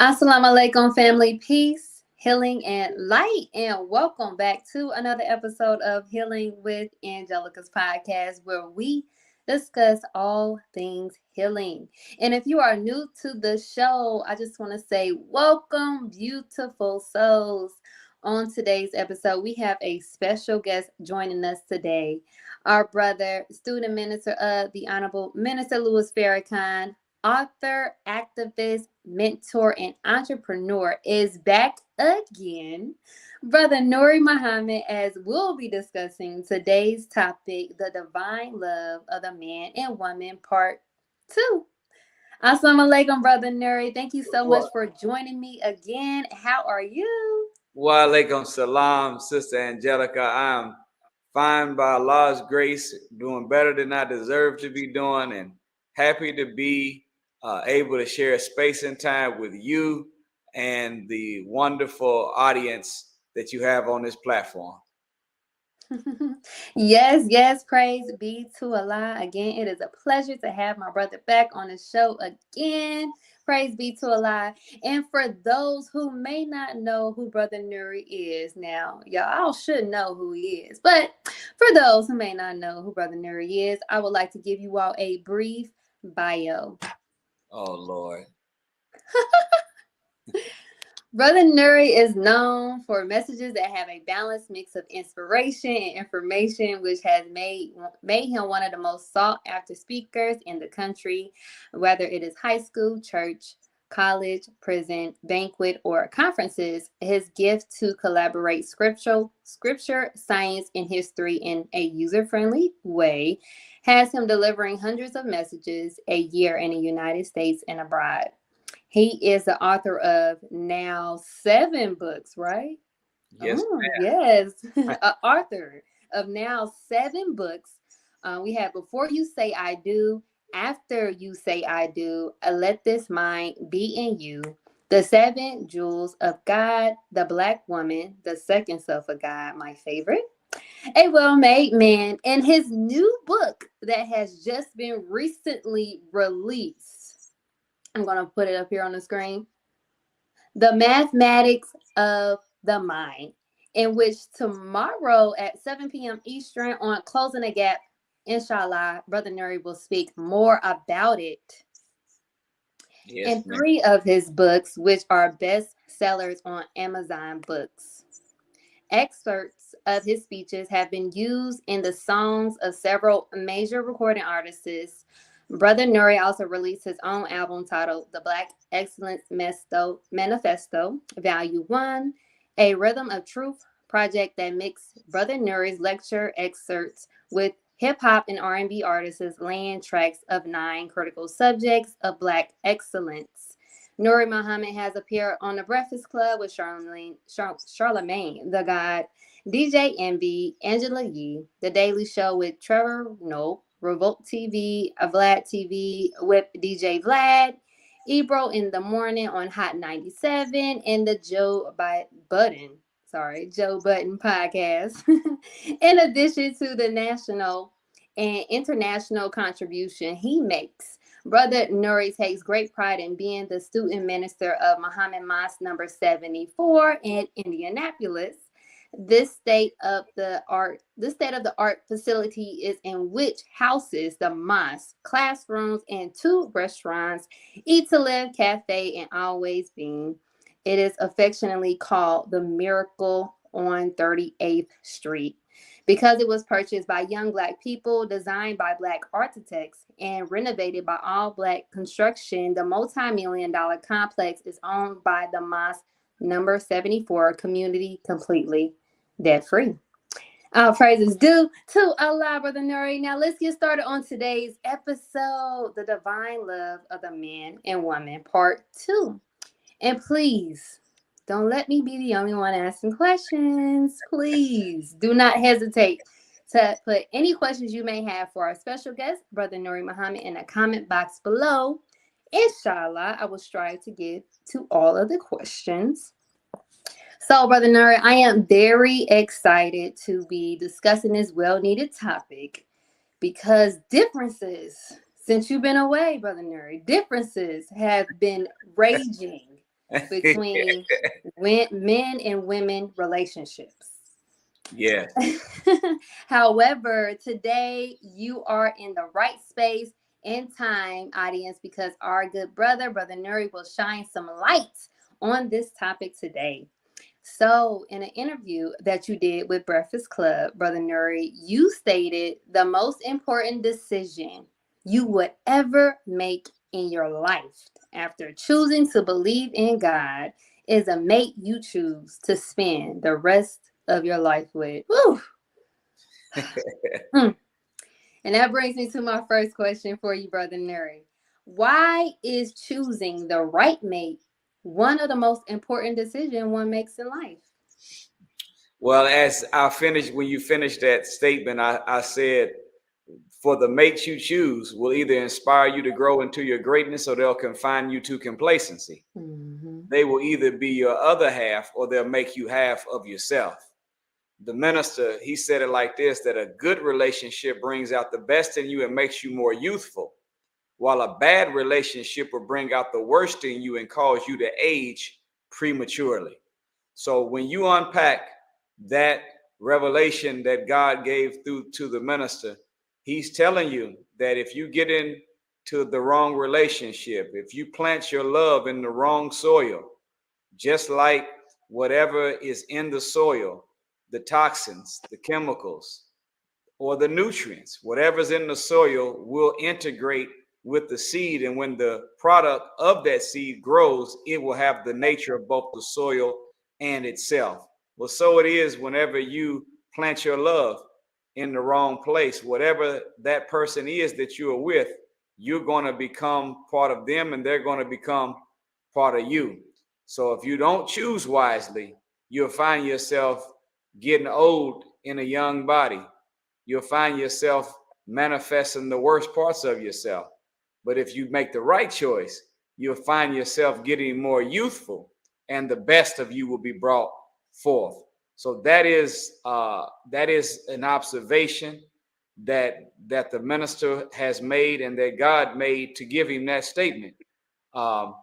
Assalamu alaikum, family, peace, healing, and light, and welcome back to another episode of Healing with Angelica's podcast, where we discuss all things healing. And if you are new to the show, I just want to say welcome, beautiful souls. On today's episode, we have a special guest joining us today. Our brother, student minister of the Honorable Minister Louis Farrakhan, author, activist, mentor, and entrepreneur, is back again. Brother Nuri Muhammad, as we'll be discussing today's topic, the divine love of the man and woman, part 2. Assalamu alaikum, Brother Nuri. Thank you so much for joining me again. How are you? Wa alaikum salam, Sister Angelica. I'm fine by Allah's grace, doing better than I deserve to be doing, and happy to be able to share space and time with you and the wonderful audience that you have on this platform. Yes, praise be to Allah. Again, it is a pleasure to have my brother back on the show again. Praise be to Allah. And for those who may not know who Brother Nuri is, now, y'all should know who he is. But for those who may not know who Brother Nuri is, I would like to give you all a brief bio. Oh, Lord. Brother Nuri is known for messages that have a balanced mix of inspiration and information, which has made him one of the most sought after speakers in the country, whether it is high school, church, college, prison, banquet, or conferences. His gift to collaborate scripture, science, and history in a user-friendly way has him delivering hundreds of messages a year in the United States and abroad. He is the author of now 7 books, right? Yes, yes. Author of now 7 books. We have Before You Say I Do, After You Say I Do, Let This Mind Be in You, The 7 Jewels of God, The Black Woman, The Second Self of God, my favorite, A Well-Made Man, and his new book that has just been recently released. I'm going to put it up here on the screen. The Mathematics of the Mind, in which tomorrow at 7 p.m. Eastern on Closing the Gap, inshallah, Brother Nuri will speak more about it. yes, and 3 of his books, which are best sellers on Amazon Books. Excerpts of his speeches have been used in the songs of several major recording artists. Brother Nuri also released his own album titled The Black Excellence Manifesto, Value 1, a Rhythm of Truth project that mixed Brother Nuri's lecture excerpts with hip-hop and R&B artists laying tracks of 9 critical subjects of Black excellence. Nuri Muhammad has appeared on The Breakfast Club with Charlamagne the God, DJ Envy, Angela Yee, The Daily Show with Trevor Noah, Revolt TV, Vlad TV with DJ Vlad, Ebro in the morning on Hot 97, and the Joe Budden Podcast. In addition to the national and international contribution he makes, Brother Nuri takes great pride in being the student minister of Muhammad Mosque number 74 in Indianapolis. This state of the art facility is in which houses the mosque, classrooms, and 2 restaurants, Eat to Live Cafe and Always Being. It is affectionately called the Miracle on 38th Street because it was purchased by young Black people, designed by Black architects, and renovated by all Black construction. The multi-million-dollar complex is owned by the mosque number 74 community, completely debt-free. Our praises due to Allah, Brother Nuri. Now let's get started on today's episode, The Divine Love of the Man and Woman, part 2. And please, don't let me be the only one asking questions. Please do not hesitate to put any questions you may have for our special guest, Brother Nuri Muhammad, in the comment box below. Inshallah, I will strive to get to all of the questions. So, Brother Nuri, I am very excited to be discussing this well-needed topic because differences, since you've been away, Brother Nuri, differences have been raging between men and women relationships. Yeah. However, today you are in the right space and time, audience, because our good brother Nuri, will shine some light on this topic today. So, in an interview that you did with Breakfast Club, Brother Nuri, you stated the most important decision you would ever make in your life after choosing to believe in God is a mate you choose to spend the rest of your life with. Woo! And that brings me to my first question for you, Brother Nuri. Why is choosing the right mate one of the most important decisions one makes in life? Well, as I finished, when you finished that statement, I said, for the mates you choose will either inspire you to grow into your greatness or they'll confine you to complacency. Mm-hmm. They will either be your other half or they'll make you half of yourself. The minister, he said it like this, that a good relationship brings out the best in you and makes you more youthful, while a bad relationship will bring out the worst in you and cause you to age prematurely. So when you unpack that revelation that God gave through to the minister, he's telling you that if you get into the wrong relationship, if you plant your love in the wrong soil, just like whatever is in the soil, the toxins, the chemicals, or the nutrients, whatever's in the soil will integrate with the seed. And when the product of that seed grows, it will have the nature of both the soil and itself. Well, so it is whenever you plant your love in the wrong place, whatever that person is that you are with, you're going to become part of them and they're going to become part of you. So if you don't choose wisely, you'll find yourself getting old in a young body. You'll find yourself manifesting the worst parts of yourself. But if you make the right choice, you'll find yourself getting more youthful and the best of you will be brought forth. So that is an observation that the minister has made and that God made to give him that statement of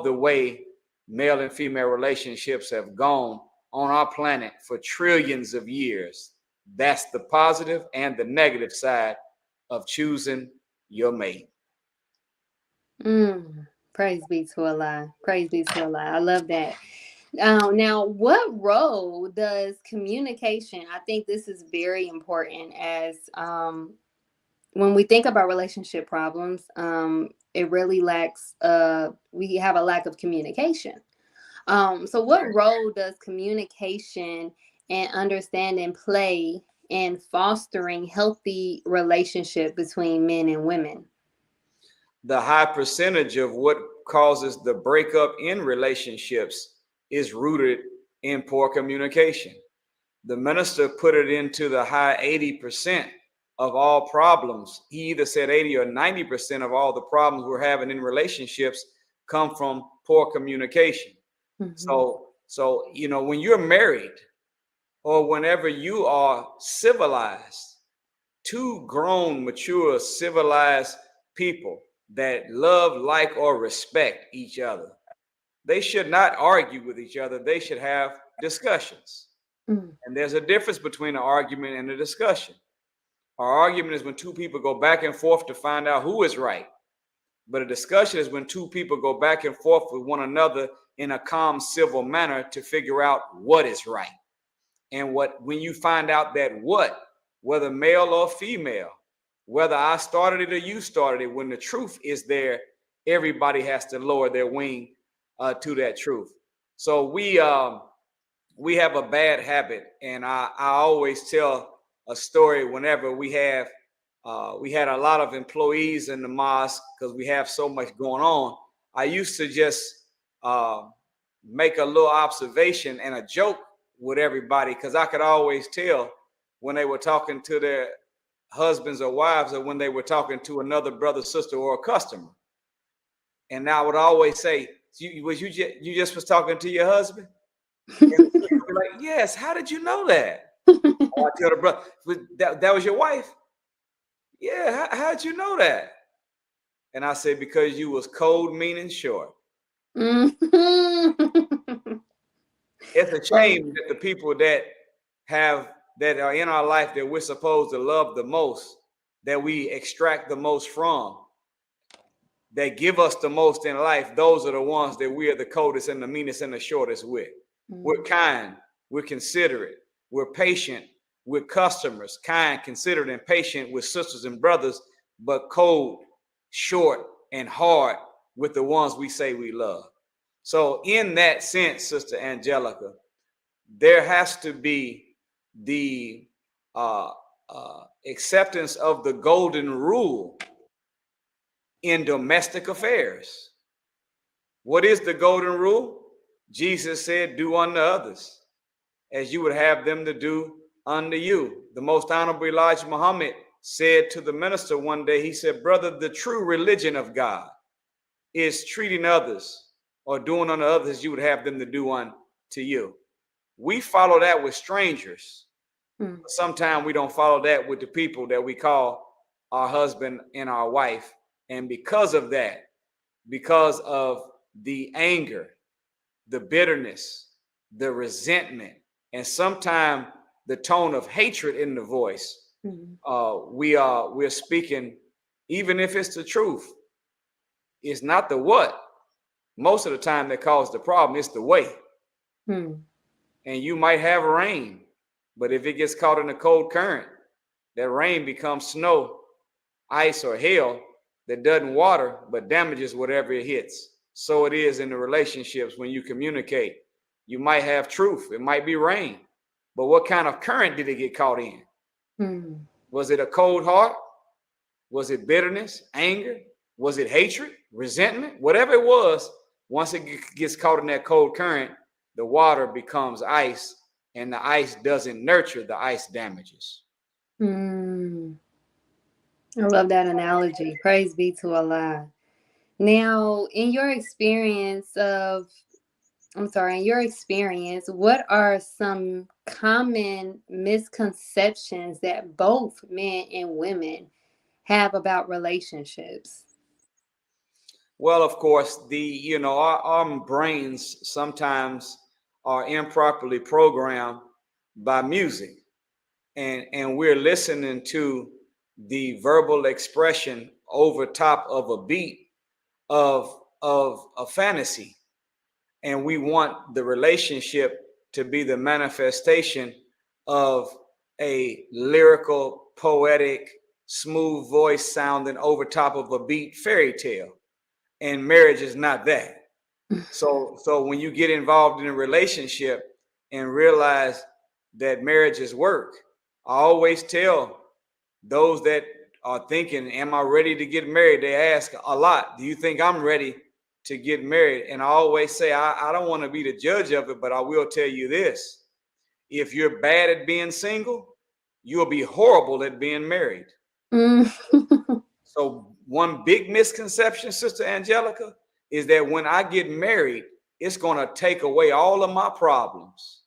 the way male and female relationships have gone on our planet for trillions of years. That's the positive and the negative side of choosing your mate. Praise be to Allah. Praise be to Allah. I love that. Now, what role does communication? I think this is very important as when we think about relationship problems, it really lacks, we have a lack of communication. So what role does communication and understanding play in fostering healthy relationship between men and women? The high percentage of what causes the breakup in relationships is rooted in poor communication. The minister put it into the high 80% of all problems. He either said 80 or 90% of all the problems we're having in relationships come from poor communication. Mm-hmm. So, you know, when you're married or whenever you are civilized, two grown, mature, civilized people that love, like, or respect each other, they should not argue with each other. They should have discussions. Mm. And there's a difference between an argument and a discussion. Our argument is when two people go back and forth to find out who is right. But a discussion is when two people go back and forth with one another in a calm, civil manner to figure out what is right. And when you find out that whether male or female, whether I started it or you started it, when the truth is there, everybody has to lower their wing to that truth. So we have a bad habit, and I always tell a story whenever we had a lot of employees in the mosque because we have so much going on. I used to just make a little observation and a joke with everybody because I could always tell when they were talking to their husbands or wives or when they were talking to another brother, sister, or a customer. And I would always say, you just was talking to your husband? And be like, yes, how did you know that? I tell the brother, that was your wife? Yeah, how'd you know that? And I said, because you was cold, mean, and short. Mhm. It's a Oh, shame that the people that are in our life that we're supposed to love the most, that we extract the most from, that give us the most in life, those are the ones that we are the coldest and the meanest and the shortest with. We're mm, kind, we're considerate, we're patient with customers, kind, considerate, and patient with sisters and brothers, but cold, short, and hard with the ones we say we love. So, in that sense, Sister Angelica, there has to be the uh, acceptance of the golden rule in domestic affairs. What is the golden rule? Jesus said, do unto others as you would have them to do unto you. The most honorable Elijah Muhammad said to the minister one day, he said, brother, the true religion of God is treating others or doing unto others as you would have them to do unto you. We follow that with strangers. mm, Sometimes we don't follow that with the people that we call our husband and our wife. And because of that, because of the anger, the bitterness, the resentment, and sometimes the tone of hatred in the voice, mm, we're speaking, even if it's the truth, it's not the what. Most of the time that causes the problem, it's the way. mm, And you might have rain, but if it gets caught in a cold current, that rain becomes snow, ice, or hail that doesn't water but damages whatever it hits. So it is in the relationships when you communicate. You might have truth, it might be rain, but what kind of current did it get caught in? mm, Was it a cold heart? Was it bitterness, anger? Was it hatred, resentment? Whatever it was, once it gets caught in that cold current, the water becomes ice, and the ice doesn't nurture, the ice damages. mm. I love that analogy. Praise be to Allah. Now, in your experience, what are some common misconceptions that both men and women have about relationships? Well, of course, our brains sometimes are improperly programmed by music, and we're listening to the verbal expression over top of a beat of a fantasy, and we want the relationship to be the manifestation of a lyrical, poetic, smooth voice sounding over top of a beat fairy tale, and marriage is not that. So when you get involved in a relationship and realize that marriage is work, I always tell those that are thinking, am I ready to get married? They ask a lot, do you think I'm ready to get married? And I always say, I don't want to be the judge of it, but I will tell you this. If you're bad at being single, you'll be horrible at being married. Mm. So one big misconception, Sister Angelica, is that when I get married, it's going to take away all of my problems.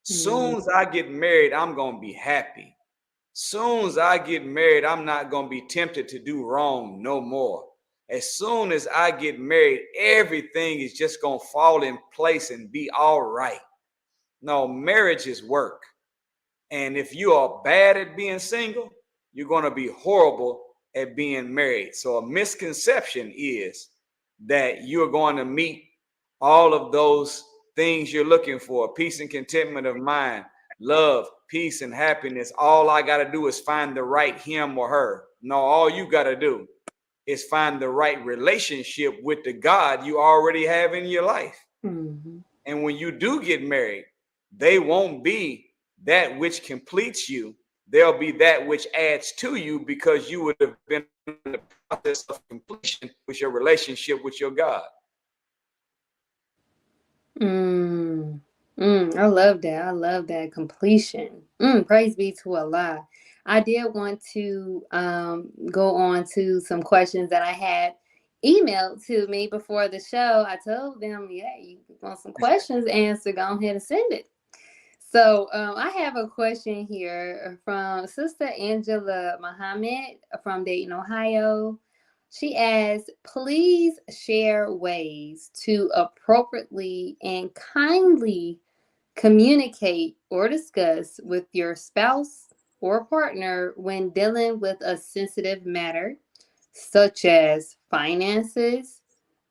Soon as I get married, I'm going to be happy. Soon as I get married, I'm not going to be tempted to do wrong no more. As soon as I get married, everything is just going to fall in place and be all right. No, marriage is work. And if you are bad at being single, you're going to be horrible at being married. So a misconception is that you're going to meet all of those things you're looking for: peace and contentment of mind, love, peace, and happiness. All I got to do is find the right him or her. No, all you got to do is find the right relationship with the God you already have in your life. Mhm. And when you do get married, they won't be that which completes you. They'll be that which adds to you, because you would have been in the process of completion with your relationship with your God. Mm. I love that. I love that completion. Praise be to Allah. I did want to go on to some questions that I had emailed to me before the show. I told them, yeah, you want some questions answered, go ahead and send it. So I have a question here from Sister Angela Muhammad from Dayton, Ohio. She asks, please share ways to appropriately and kindly communicate or discuss with your spouse or partner when dealing with a sensitive matter, such as finances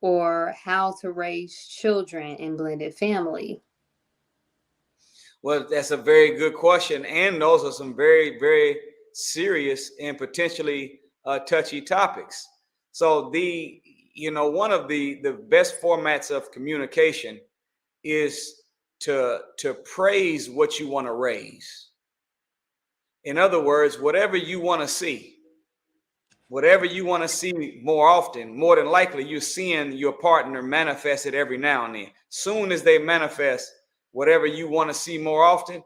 or how to raise children in blended family. Well, that's a very good question. And those are some very, very serious and potentially touchy topics. So one of the best formats of communication is to praise what you want to raise. In other words, whatever you want to see, more often, more than likely, you're seeing your partner manifest it every now and then. Soon as they manifest whatever you want to see more often,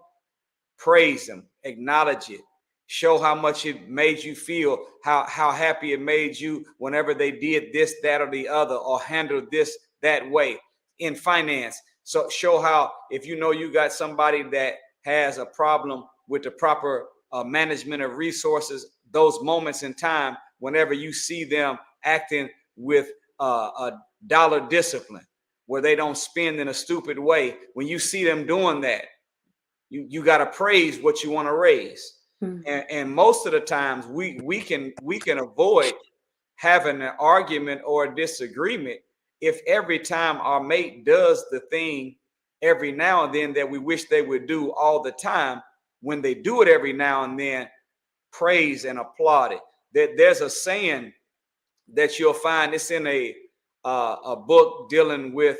praise them, acknowledge it, show how much it made you feel, how happy it made you whenever they did this, that, or the other, or handled this that way in finance. So show how, if you know you got somebody that has a problem with the proper management of resources, those moments in time, whenever you see them acting with a dollar discipline, where they don't spend in a stupid way, when you see them doing that, you got to praise what you want to raise. And most of the times we can avoid having an argument or a disagreement if every time our mate does the thing every now and then that we wish they would do all the time, when they do it every now and then, praise and applaud it. There's a saying that you'll find, it's in a book dealing with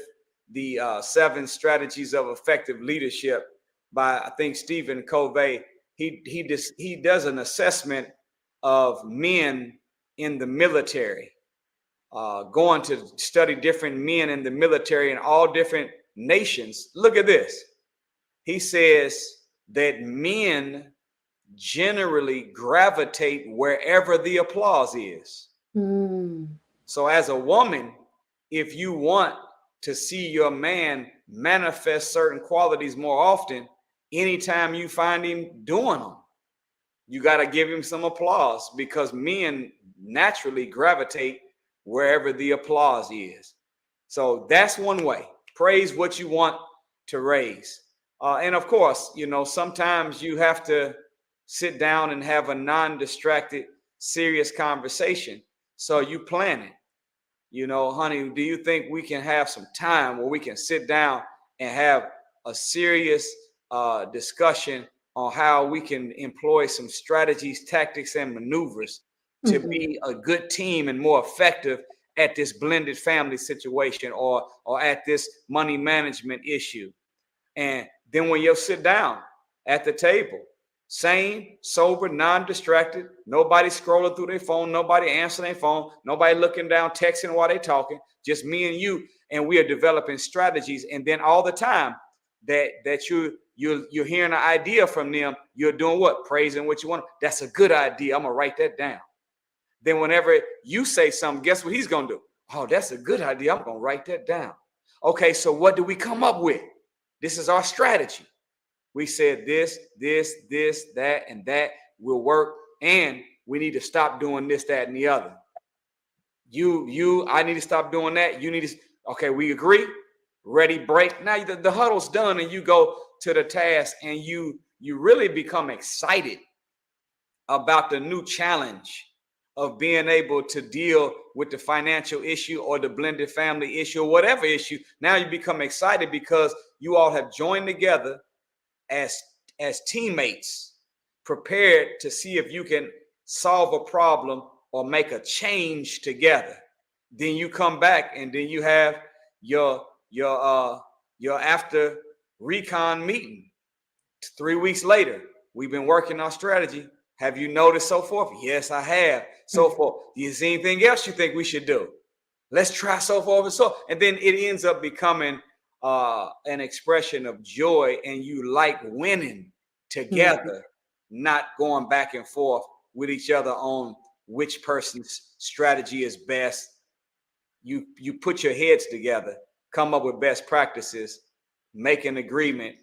the 7 strategies of effective leadership by, I think, Stephen Covey. He does an assessment of men in the military, going to study different men in the military in all different nations. Look at this. He says that men generally gravitate wherever the applause is. So as a woman, if you want to see your man manifest certain qualities more often, anytime you find him doing them, you got to give him some applause, because men naturally gravitate wherever the applause is. So that's one way. Praise what you want to raise. And of course, sometimes you have to sit down and have a non-distracted, serious conversation. So you plan it. Honey, do you think we can have some time where we can sit down and have a serious discussion on how we can employ some strategies, tactics, and maneuvers to be a good team and more effective at this blended family situation or at this money management issue? And then when you sit down at the table, sane, sober, non-distracted, nobody scrolling through their phone, nobody answering their phone, nobody looking down, texting while they're talking, just me and you, and we are developing strategies. And then all the time that you're hearing an idea from them, you're doing what? Praising what you want. That's a good idea. I'm gonna write that down. Then whenever you say something, guess what he's gonna do? Oh, that's a good idea. I'm gonna write that down. Okay, so what do we come up with? This is our strategy. We said this, that, and that will work. And we need to stop doing this, that, and the other. I need to stop doing that. You need to, okay, we agree. Ready, break. Now the huddle's done, and you go to the task, and you really become excited about the new challenge of being able to deal with the financial issue or the blended family issue or whatever issue. Now you become excited because you all have joined together as teammates, prepared to see if you can solve a problem or make a change together. Then you come back, and then you have your after recon meeting 3 weeks later. We've been working on strategy. Have you noticed so forth? Yes, I have. So forth. Is there anything else you think we should do? Let's try so forth and so. And then it ends up becoming an expression of joy, and you like winning together, not going back and forth with each other on which person's strategy is best. You put your heads together, come up with best practices, make an agreement,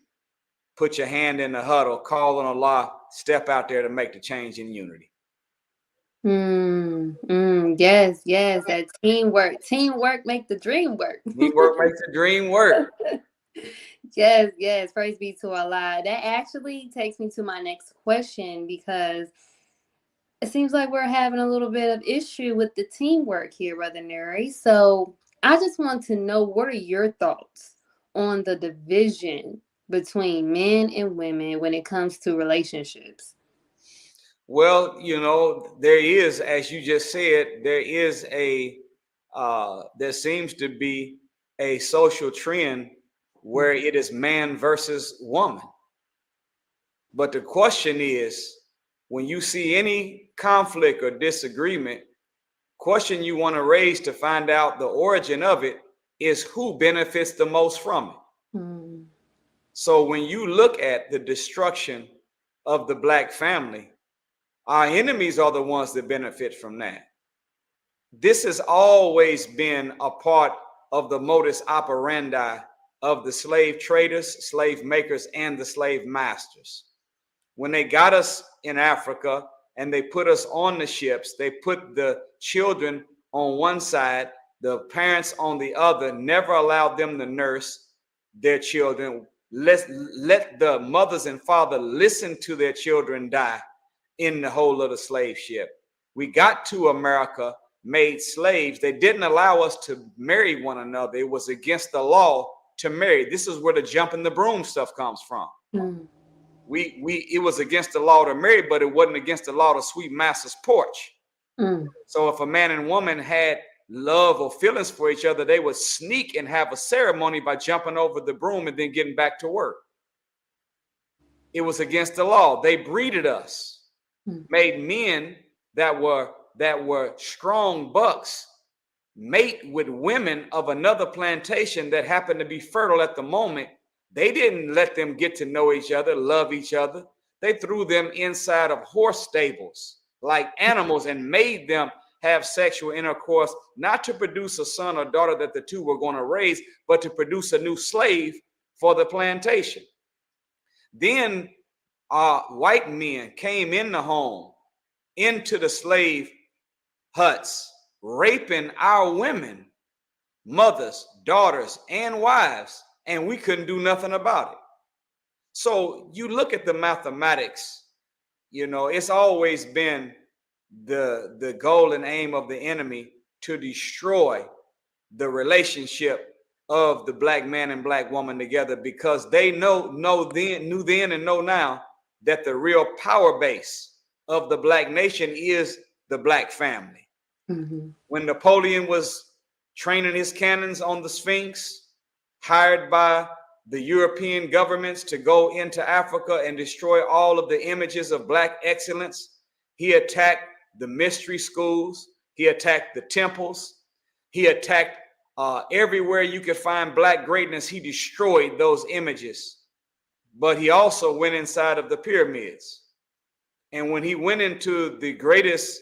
put your hand in the huddle, call on Allah, step out there to make the change in unity. Yes, yes, that teamwork. Teamwork make the dream work. Teamwork makes the dream work. Yes, yes. Praise be to Allah. That actually takes me to my next question because it seems like we're having a little bit of issue with the teamwork here, Brother Nuri. So I just want to know, what are your thoughts on the division between men and women when it comes to relationships? Well, there is, as you just said, there seems to be a social trend where it is man versus woman. But the question is, when you see any conflict or disagreement, question you want to raise to find out the origin of it is who benefits the most from it. So when you look at the destruction of the Black family, our enemies are the ones that benefit from that. This has always been a part of the modus operandi of the slave traders, slave makers, and the slave masters. When they got us in Africa and they put us on the ships, they put the children on one side, the parents on the other, never allowed them to nurse their children. Let the mothers and fathers listen to their children die in the whole of the slave ship. We got to America, made slaves. They didn't allow us to marry one another. It was against the law to marry. This is where the jump in the broom stuff comes from. It was against the law to marry, but it wasn't against the law to sweep master's porch. So if a man and woman had love or feelings for each other, they would sneak and have a ceremony by jumping over the broom and then getting back to work. It was against the law. They breeded us, made men that were strong bucks mate with women of another plantation that happened to be fertile at the moment. They didn't let them get to know each other, love each other. They threw them inside of horse stables like animals and made them have sexual intercourse, not to produce a son or daughter that the two were going to raise, but to produce a new slave for the plantation. Then white men came in the home, into the slave huts, raping our women, mothers, daughters, and wives, and we couldn't do nothing about it. So you look at the mathematics, it's always been the goal and aim of the enemy to destroy the relationship of the Black man and Black woman together, because they knew then and know now that the real power base of the Black nation is the Black family. When Napoleon was training his cannons on the Sphinx, hired by the European governments to go into Africa and destroy all of the images of Black excellence, he attacked the mystery schools, he attacked the temples, he attacked everywhere you could find Black greatness. He destroyed those images. But he also went inside of the pyramids. And when he went into the greatest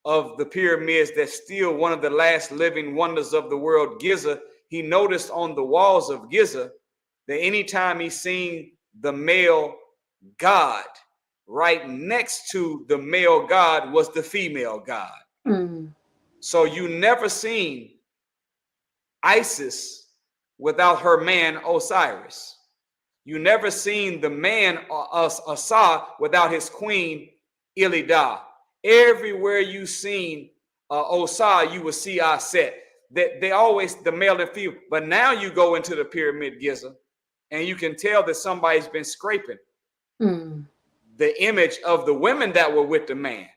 of the pyramids, that's still one of the last living wonders of the world, Giza, he noticed on the walls of Giza that anytime he seen the male god, right next to the male god was the female god. So you never seen Isis without her man Osiris. You never seen the man Asa without his queen Ilida. Everywhere you seen Osa, you will see Aset. They always the male and female. But now you go into the pyramid Giza, and you can tell that somebody's been scraping the image of the women that were with the man,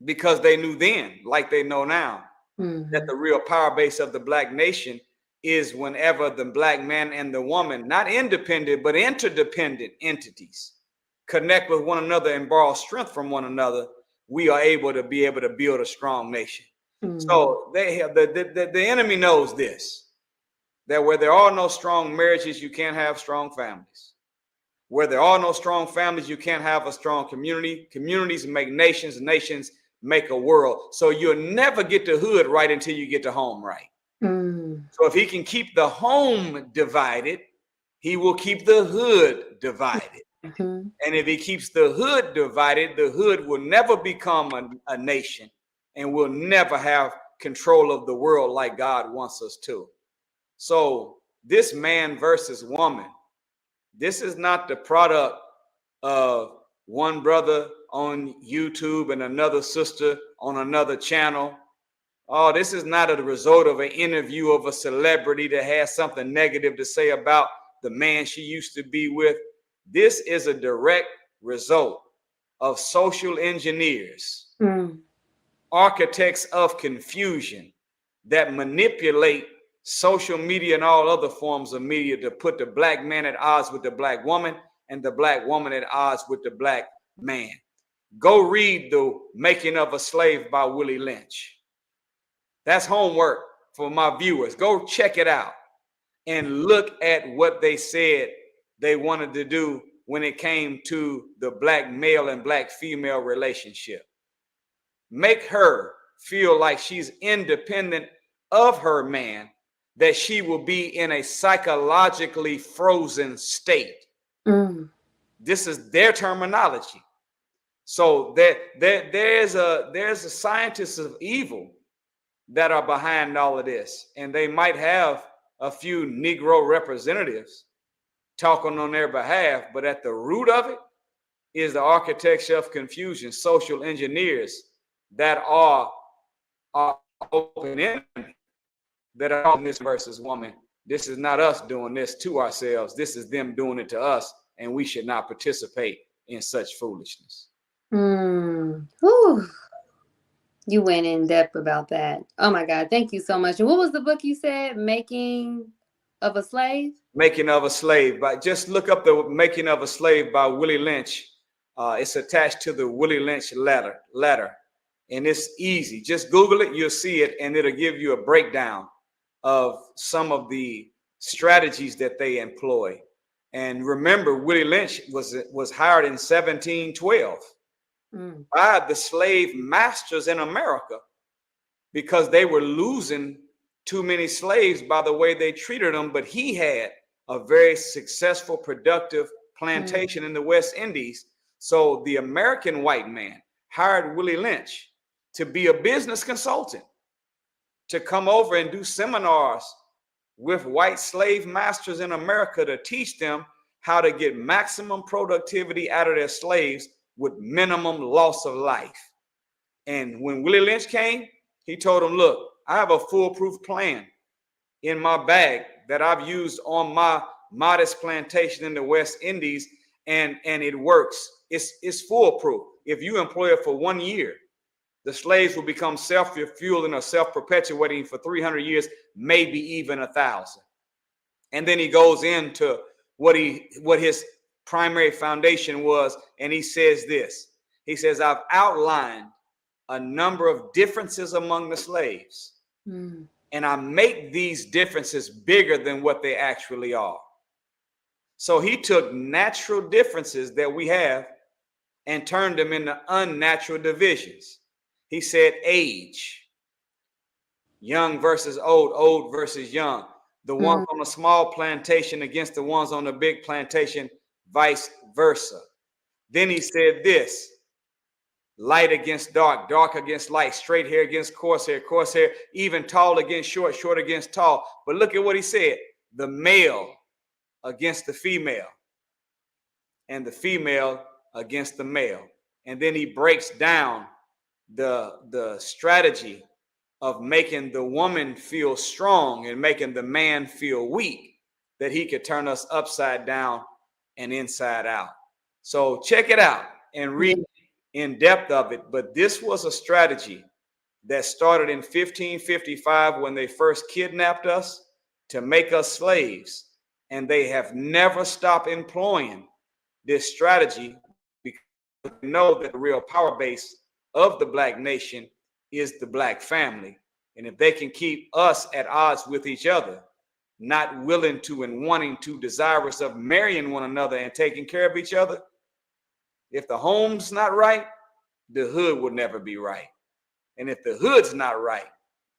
because they knew then, like they know now, that the real power base of the Black nation is whenever the Black man and the woman, not independent, but interdependent entities, connect with one another and borrow strength from one another, we are able to build a strong nation. So they have the enemy knows this, that where there are no strong marriages, you can't have strong families. Where there are no strong families, you can't have a strong community. Communities make nations, nations make a world. So you'll never get the hood right until you get the home right. So if he can keep the home divided, he will keep the hood divided. Mhm. And if he keeps the hood divided, the hood will never become a nation and will never have control of the world like God wants us to. So this man versus woman, this is not the product of one brother on YouTube and another sister on another channel. Oh, this is not a result of an interview of a celebrity that has something negative to say about the man she used to be with. This is a direct result of social engineers, architects of confusion that manipulate social media and all other forms of media to put the black man at odds with the black woman and the black woman at odds with the black man. Go read The Making of a Slave by Willie Lynch. That's homework for my viewers. Go check it out and look at what they said they wanted to do when it came to the black male and black female relationship. Make her feel like she's independent of her man, that she will be in a psychologically frozen state. This is their terminology. So there's a scientist of evil that are behind all of this, and they might have a few Negro representatives talking on their behalf, but at the root of it is the architecture of confusion, social engineers that are open in, that are on this versus woman. This is not us doing this to ourselves. This is them doing it to us, and we should not participate in such foolishness. Whew. You went in depth about that. Oh my God. Thank you so much. And what was the book you said? Making of a Slave? Making of a Slave. Just look up The Making of a Slave by Willie Lynch. It's attached to the Willie Lynch letter. And it's easy. Just Google it, you'll see it, and it'll give you a breakdown of some of the strategies that they employ. And remember, Willie Lynch was hired in 1712 by the slave masters in America because they were losing too many slaves by the way they treated them. But he had a very successful, productive plantation in the West Indies. So the American white man hired Willie Lynch to be a business consultant, to come over and do seminars with white slave masters in America to teach them how to get maximum productivity out of their slaves with minimum loss of life. And when Willie Lynch came, he told them, look, I have a foolproof plan in my bag that I've used on my modest plantation in the West Indies, and it works. It's foolproof. If you employ it for 1 year, the slaves will become self-refueling or self-perpetuating for 300 years, maybe even 1,000. And then he goes into what his primary foundation was, and he says this. He says, I've outlined a number of differences among the slaves, and I make these differences bigger than what they actually are. So he took natural differences that we have and turned them into unnatural divisions. He said age, young versus old, old versus young, the ones on a small plantation against the ones on a big plantation, vice versa. Then he said this, light against dark, dark against light, straight hair against coarse hair, even tall against short, short against tall. But look at what he said, the male against the female and the female against the male. And then he breaks down the strategy of making the woman feel strong and making the man feel weak, that he could turn us upside down and inside out. So check it out and read in depth of it. But this was a strategy that started in 1555 when they first kidnapped us to make us slaves. And they have never stopped employing this strategy because they know that the real power base of the black nation is the black family. And if they can keep us at odds with each other, not willing to and wanting to, desirous of marrying one another and taking care of each other, if the home's not right, the hood will never be right. And if the hood's not right,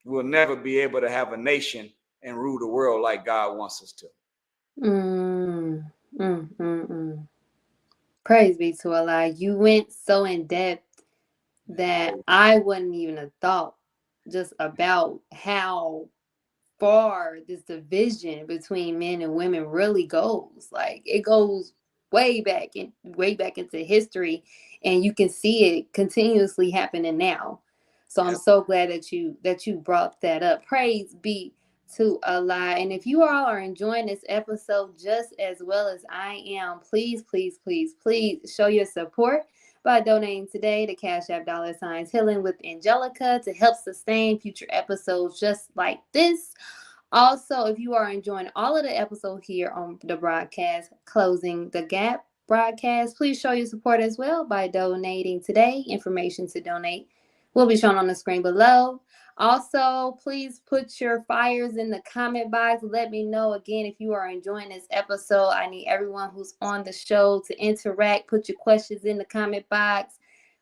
we'll never be able to have a nation and rule the world like God wants us to. Praise be to Allah. You went so in depth that I wouldn't even have thought just about how far this division between men and women really goes. Like it goes way back into history, and you can see it continuously happening now. So I'm Yep. so glad that you brought that up. Praise be to Allah. And if you all are enjoying this episode just as well as I am, please, please, please, please show your support by donating today to Cash App $ Healing with Angelica to help sustain future episodes just like this. Also, if you are enjoying all of the episodes here on the broadcast, Closing the Gap broadcast, please show your support as well by donating today. Information to donate will be shown on the screen below. Also, please put your fires in the comment box. Let me know again if you are enjoying this episode. I need everyone who's on the show to interact. Put your questions in the comment box.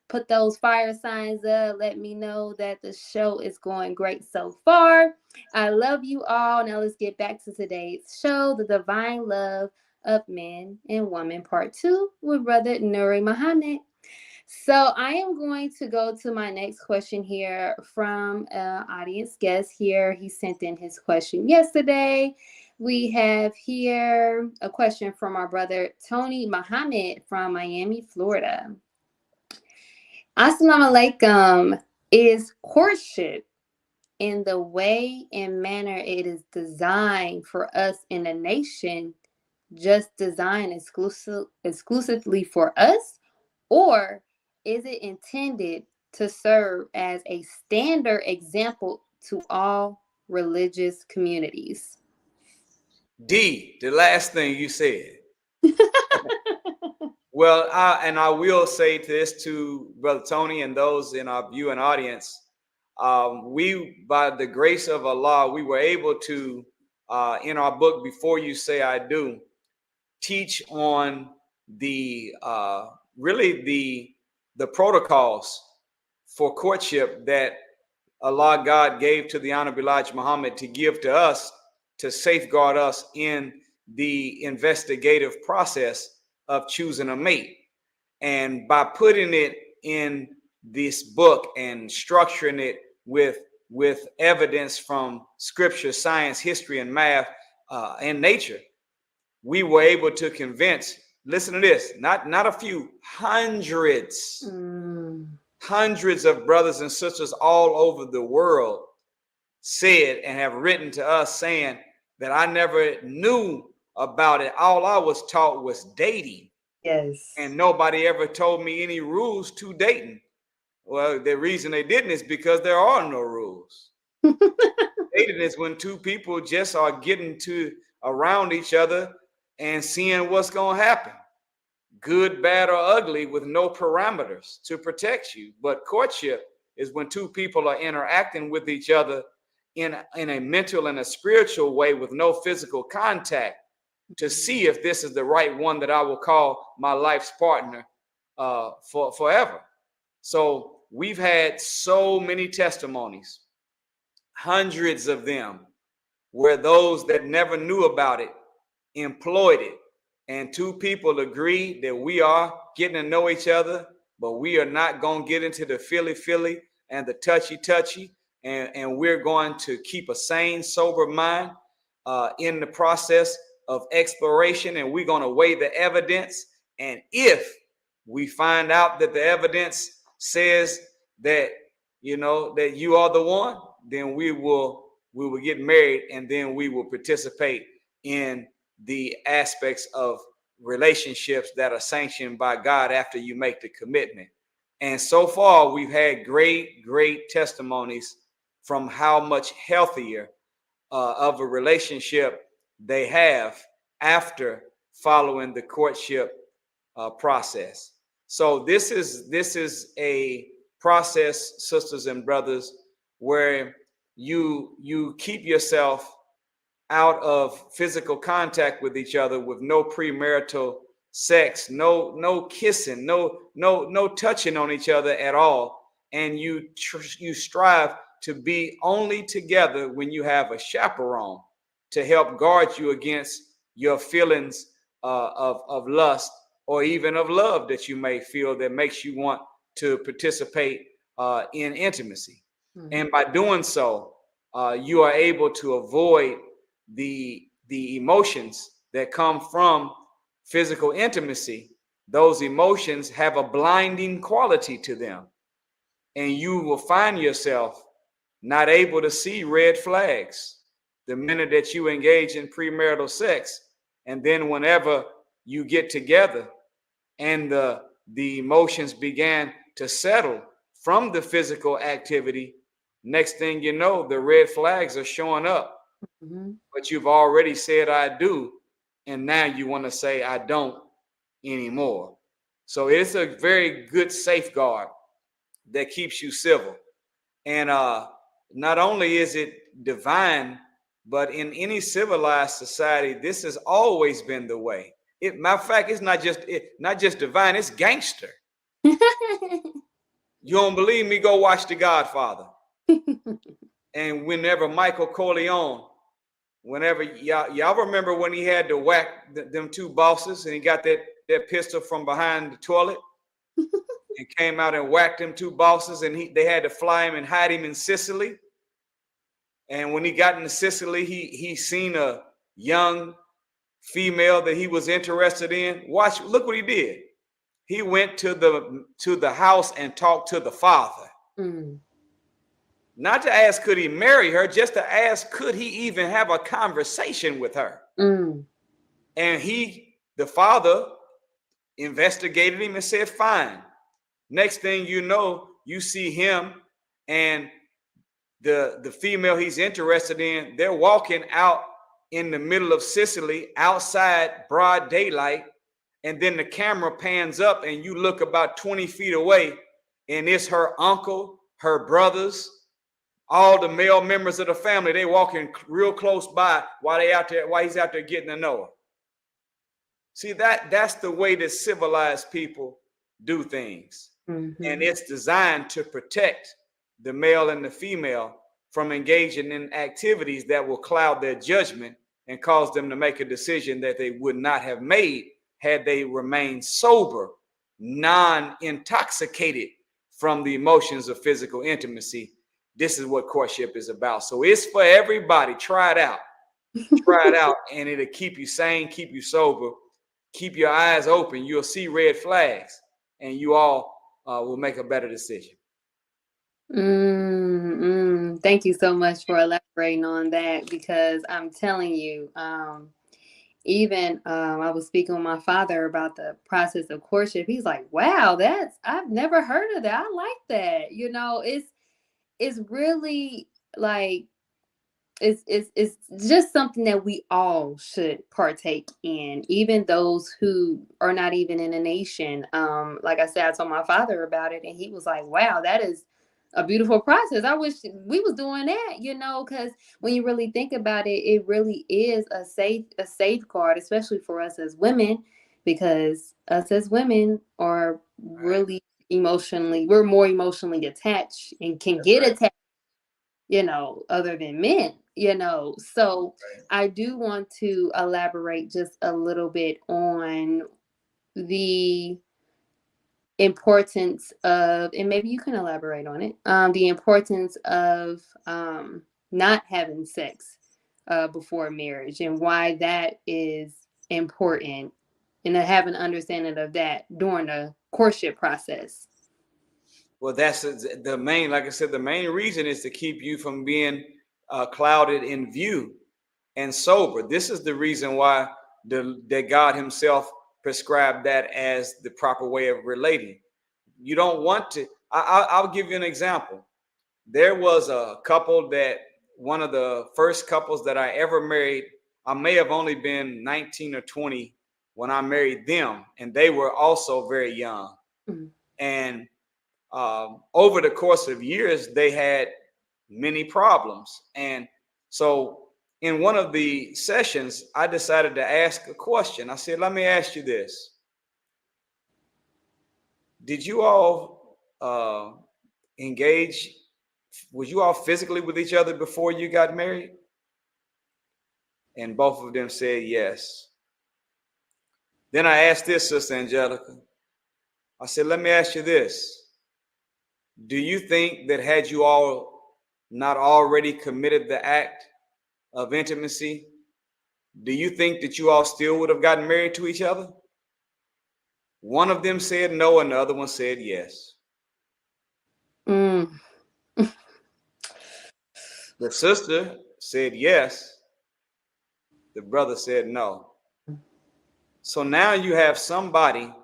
Put those fire signs up. Let me know that the show is going great so far. I love you all. Now let's get back to today's show, The Divine Love of Men and Women, Part 2 with Brother Nuri Muhammad. So I am going to go to my next question here from an audience guest here. He sent in his question yesterday. We have here a question from our brother Tony Muhammad from Miami, Florida. Assalamu alaikum. Is courtship in the way and manner it is designed for us in the nation just designed exclusively for us? Or is it intended to serve as a standard example to all religious communities? D, the last thing you said. Well, I will say this to Brother Tony and those in our viewing audience. We, by the grace of Allah, we were able to, in our book, Before You Say I Do, teach on the really the protocols for courtship that Allah God gave to the Honorable Elijah Muhammad to give to us to safeguard us in the investigative process of choosing a mate. And by putting it in this book and structuring it with evidence from scripture, science, history, and math, and nature, we were able to convince, listen to this, not a few, hundreds of brothers and sisters all over the world said and have written to us saying that I never knew about it. All I was taught was dating. Yes. And nobody ever told me any rules to dating. Well, the reason they didn't is because there are no rules. Dating is when two people just are getting to around each other and seeing what's going to happen. Good, bad, or ugly, with no parameters to protect you. But courtship is when two people are interacting with each other in a mental and a spiritual way with no physical contact to see if this is the right one that I will call my life's partner for forever. So we've had so many testimonies, hundreds of them, where those that never knew about it employed it. And two people agree that we are getting to know each other, but we are not going to get into the feely and the touchy. And we're going to keep a sane, sober mind in the process of exploration. And we're going to weigh the evidence. And if we find out that the evidence says that, that you are the one, then we will get married, and then we will participate in the aspects of relationships that are sanctioned by God after you make the commitment. And so far, we've had great testimonies from how much healthier of a relationship they have after following the courtship process. So this is a process, sisters and brothers, where you keep yourself out of physical contact with each other, with no premarital sex, no kissing, no touching on each other at all, and you strive to be only together when you have a chaperone to help guard you against your feelings of lust or even of love that you may feel that makes you want to participate in intimacy. Mm-hmm. And by doing so, you are able to avoid the emotions that come from physical intimacy. Those emotions have a blinding quality to them, and you will find yourself not able to see red flags the minute that you engage in premarital sex. And then whenever you get together and the emotions began to settle from the physical activity, next thing you know, the red flags are showing up. Mm-hmm. But you've already said I do, and now you want to say I don't anymore. So it's a very good safeguard that keeps you civil. And not only is it divine, but in any civilized society, this has always been the way. Matter of fact, it's not just divine, it's gangster. You don't believe me? Go watch The Godfather. And whenever Michael Corleone, whenever y'all remember when he had to whack them two bosses, and he got that pistol from behind the toilet and came out and whacked them two bosses, and they had to fly him and hide him in Sicily. And when he got into Sicily, he seen a young female that he was interested in. Look what he did. He went to the house and talked to the father. Mm. Not to ask could he marry her, just to ask could he even have a conversation with her. Mm. And the father investigated him and said, fine. Next thing you know, you see him and the female he's interested in, they're walking out in the middle of Sicily, outside broad daylight, and then the camera pans up and you look about 20 feet away, and it's her uncle, her brothers, all the male members of the family. They walking real close by while he's out there getting to know her. See, that's the way that civilized people do things. Mm-hmm. And it's designed to protect the male and the female from engaging in activities that will cloud their judgment and cause them to make a decision that they would not have made had they remained sober, non-intoxicated from the emotions of physical intimacy. This is what courtship is about. So it's for everybody. Try it out. Try it out, and it'll keep you sane, keep you sober, keep your eyes open. You'll see red flags, and you all will make a better decision. Thank you so much for elaborating on that, because I'm telling you, even I was speaking with my father about the process of courtship. He's like, wow, I've never heard of that. I like that. You know, it's really like, it's just something that we all should partake in, even those who are not even in a nation. Like I said, I told my father about it, and he was like, wow, that is a beautiful process. I wish we was doing that, you know, because when you really think about it, it really is a safeguard, especially for us as women, because us as women are really we're more emotionally attached and can get attached, you know, other than men, you know. So I do want to elaborate just a little bit on the importance of, and maybe you can elaborate on it, the importance of not having sex before marriage, and why that is important, and to have an understanding of that during the courtship process. Well, that's the main, like I said, the main reason is to keep you from being clouded in view and sober. This is the reason why that God himself prescribed that as the proper way of relating. You don't want to. I'll give you an example. There was a couple that, one of the first couples that I ever married, I may have only been 19 or 20 when I married them, and they were also very young. Mm-hmm. And over the course of years, they had many problems. And so in one of the sessions, I decided to ask a question. I said, let me ask you this. Did you all engage? Was you all physically with each other before you got married? And both of them said yes. Then I asked this, Sister Angelica. I said, let me ask you this. Do you think that had you all not already committed the act of intimacy, do you think that you all still would have gotten married to each other? One of them said no, and the other one said yes. Mm. The sister said yes. The brother said no. So now you have somebody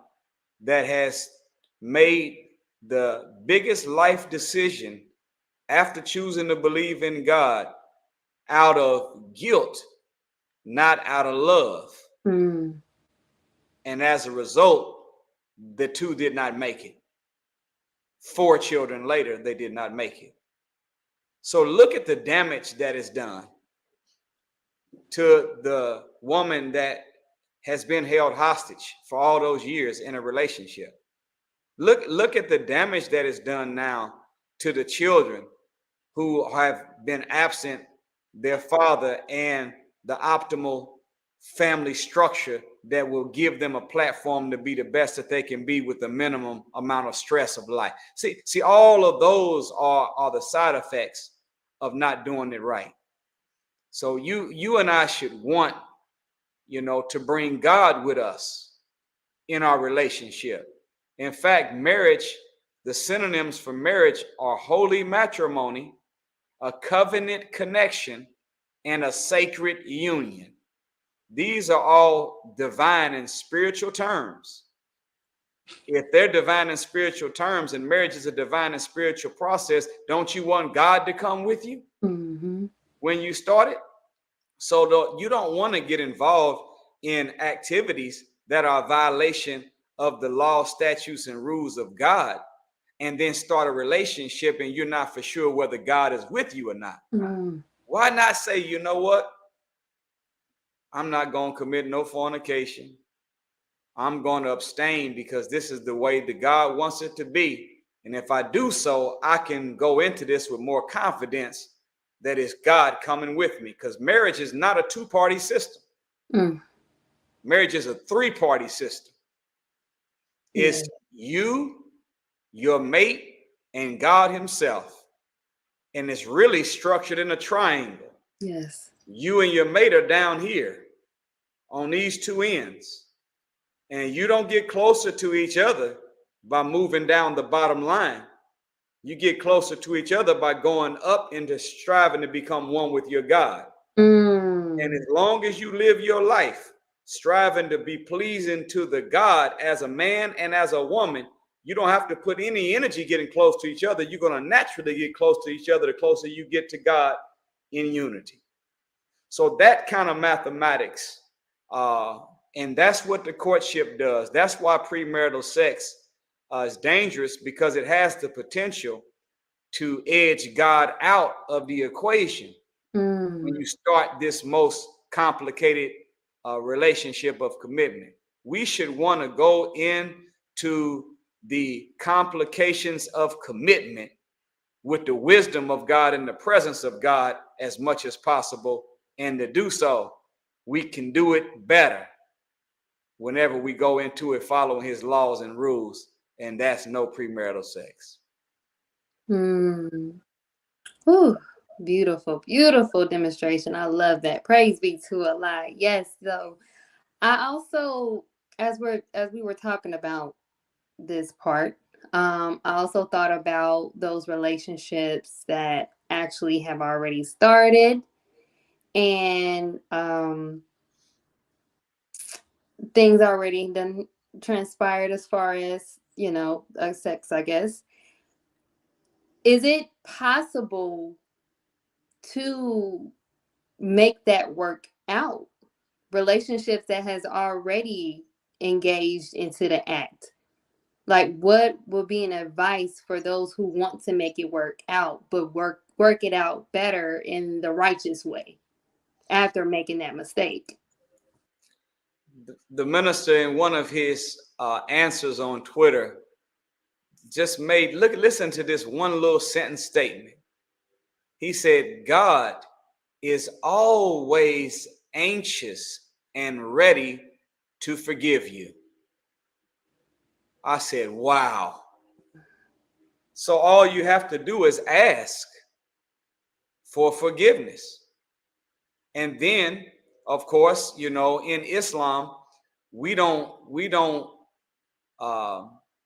that has made the biggest life decision after choosing to believe in God out of guilt, not out of love. Mm. And as a result, the two did not make it. 4 children later, they did not make it. So look at the damage that is done to the woman that has been held hostage for all those years in a relationship. Look at the damage that is done now to the children who have been absent their father and the optimal family structure that will give them a platform to be the best that they can be with the minimum amount of stress of life. See, all of those are the side effects of not doing it right. So you and I should want, to bring God with us in our relationship. In fact, marriage, the synonyms for marriage are holy matrimony, a covenant connection, and a sacred union. These are all divine and spiritual terms. If they're divine and spiritual terms and marriage is a divine and spiritual process, don't you want God to come with you when you start it? So you don't want to get involved in activities that are a violation of the law, statutes, and rules of God, and then start a relationship and you're not for sure whether God is with you or not. Why not say, you know what? I'm not going to commit no fornication. I'm going to abstain because this is the way that God wants it to be. And if I do so, I can go into this with more confidence that it's God coming with me, because marriage is not a 2-party system. Marriage is a 3-party system. It's you, your mate, and God himself. And it's really structured in a triangle. Yes. You and your mate are down here on these 2 ends. And you don't get closer to each other by moving down the bottom line. You get closer to each other by going up into striving to become one with your God. And as long as you live your life striving to be pleasing to the God as a man and as a woman, you don't have to put any energy getting close to each other. You're going to naturally get close to each other the closer you get to God in unity. So that kind of mathematics, and that's what the courtship does. That's why premarital sex is dangerous, because it has the potential to edge God out of the equation when you start this most complicated relationship of commitment. We should want to go into the complications of commitment with the wisdom of God and the presence of God as much as possible. And to do so, we can do it better whenever we go into it following his laws and rules. And that's no premarital sex. Ooh, beautiful, beautiful demonstration. I love that. Praise be to Allah. Yes. So I also, as we were talking about this part, I also thought about those relationships that actually have already started, and things already done transpired as far as sex, I guess. Is it possible to make that work out? Relationships that has already engaged into the act. Like, what would be an advice for those who want to make it work out, but work it out better in the righteous way after making that mistake? The minister, in one of his answers on Twitter, just listen to this one little sentence statement. He said, God is always anxious and ready to forgive you. I said, wow. So all you have to do is ask for forgiveness. And then, of course, you know, in Islam, we don't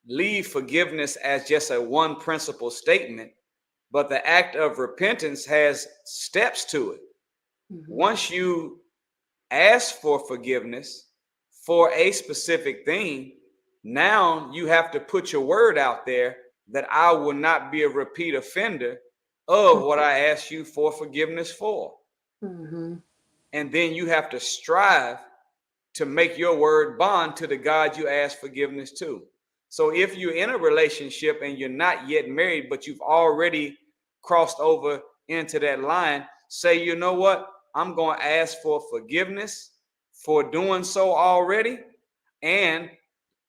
leave forgiveness as just a one principle statement, but the act of repentance has steps to it. Once you ask for forgiveness for a specific thing, now you have to put your word out there that I will not be a repeat offender of what I asked you for forgiveness for. And then you have to strive to make your word bond to the God you ask forgiveness to. So if you're in a relationship and you're not yet married, but you've already crossed over into that line, say, you know what? I'm going to ask for forgiveness for doing so already. And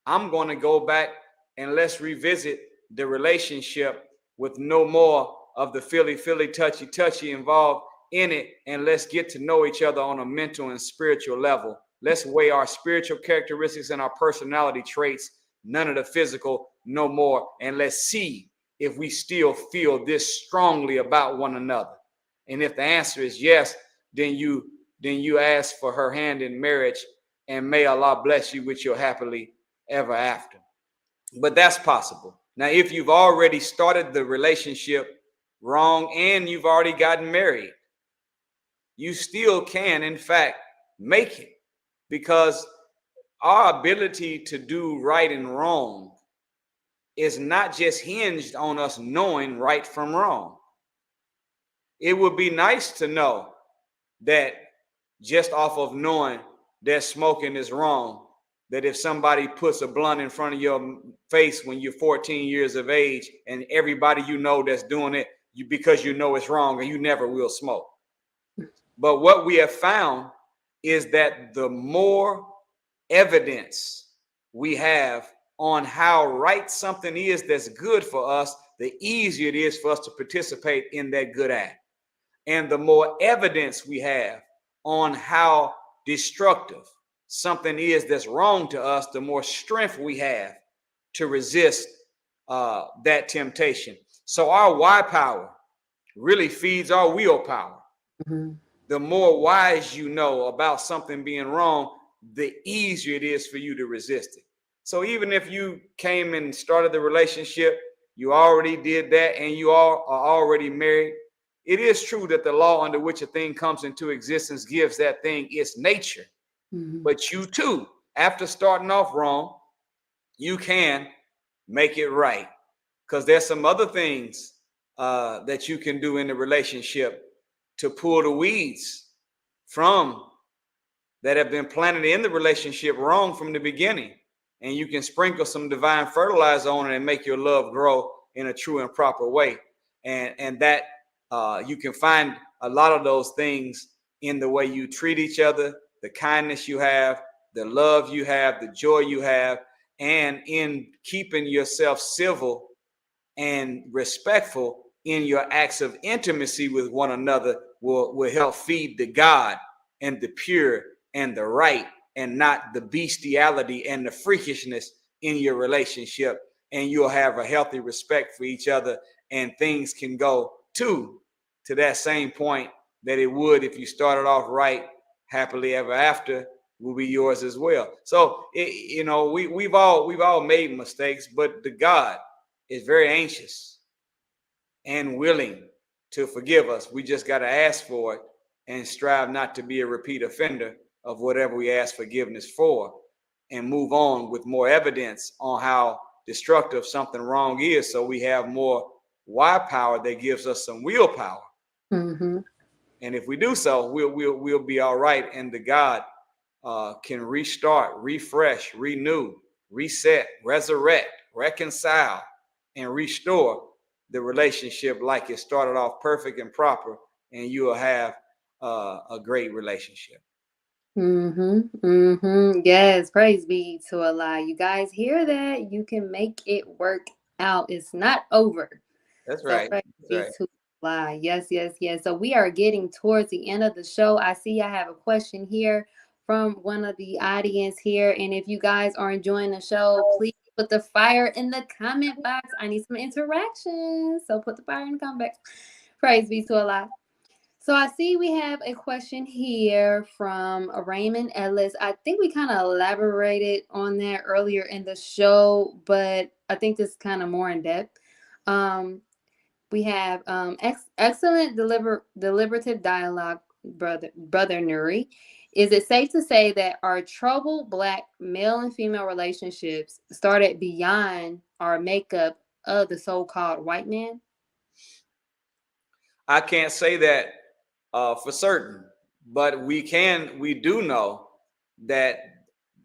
I'm going to go back and let's revisit the relationship with no more of the feely, touchy involved in it. And let's get to know each other on a mental and spiritual level. Let's weigh our spiritual characteristics and our personality traits, none of the physical, no more. And let's see if we still feel this strongly about one another. And if the answer is yes, then you ask for her hand in marriage, and may Allah bless you with your happily ever after. But that's possible. Now, if you've already started the relationship wrong and you've already gotten married, you still can, in fact, make it, because our ability to do right and wrong is not just hinged on us knowing right from wrong. It would be nice to know that just off of knowing that smoking is wrong, that if somebody puts a blunt in front of your face when you're 14 years of age and everybody you know that's doing it, because you know it's wrong and you never will smoke. But what we have found is that the more evidence we have on how right something is that's good for us, the easier it is for us to participate in that good act. And the more evidence we have on how destructive something is that's wrong to us, the more strength we have to resist that temptation. So our why power really feeds our willpower. The more wise you know about something being wrong, the easier it is for you to resist it. So even if you came and started the relationship, you already did that, and you all are already married, it is true that the law under which a thing comes into existence gives that thing its nature. But you too, after starting off wrong, you can make it right, because there's some other things that you can do in the relationship to pull the weeds from that have been planted in the relationship wrong from the beginning. And you can sprinkle some divine fertilizer on it and make your love grow in a true and proper way. And that you can find a lot of those things in the way you treat each other, the kindness you have, the love you have, the joy you have, and in keeping yourself civil and respectful in your acts of intimacy with one another will help feed the God and the pure and the right, and not the bestiality and the freakishness in your relationship. And you'll have a healthy respect for each other, and things can go to that same point that it would if you started off right. Happily ever after will be yours as well. So we've all made mistakes, but the God is very anxious and willing to forgive us. We just got to ask for it and strive not to be a repeat offender of whatever we ask forgiveness for, and move on with more evidence on how destructive something wrong is, so we have more why power that gives us some willpower. And if we do so, we'll be all right, and the God can restart, refresh, renew, reset, resurrect, reconcile, and restore the relationship like it started off perfect and proper, and you will have a great relationship. Yes, praise be to Allah. You guys hear that? You can make it work out. It's not over. That's So right. praise That's be right. to Allah. Yes. So we are getting towards the end of the show. I see I have a question here from one of the audience here. And if you guys are enjoying the show, please put the fire in the comment box. I need some interaction. So put the fire in the comment box. Praise be to Allah. So I see we have a question here from Raymond Ellis. I think we kind of elaborated on that earlier in the show, but I think this is kind of more in depth. We have excellent deliberative dialogue, brother Nuri. Is it safe to say that our troubled Black male and female relationships started beyond our makeup of the so-called white man? I can't say that for certain, but we do know that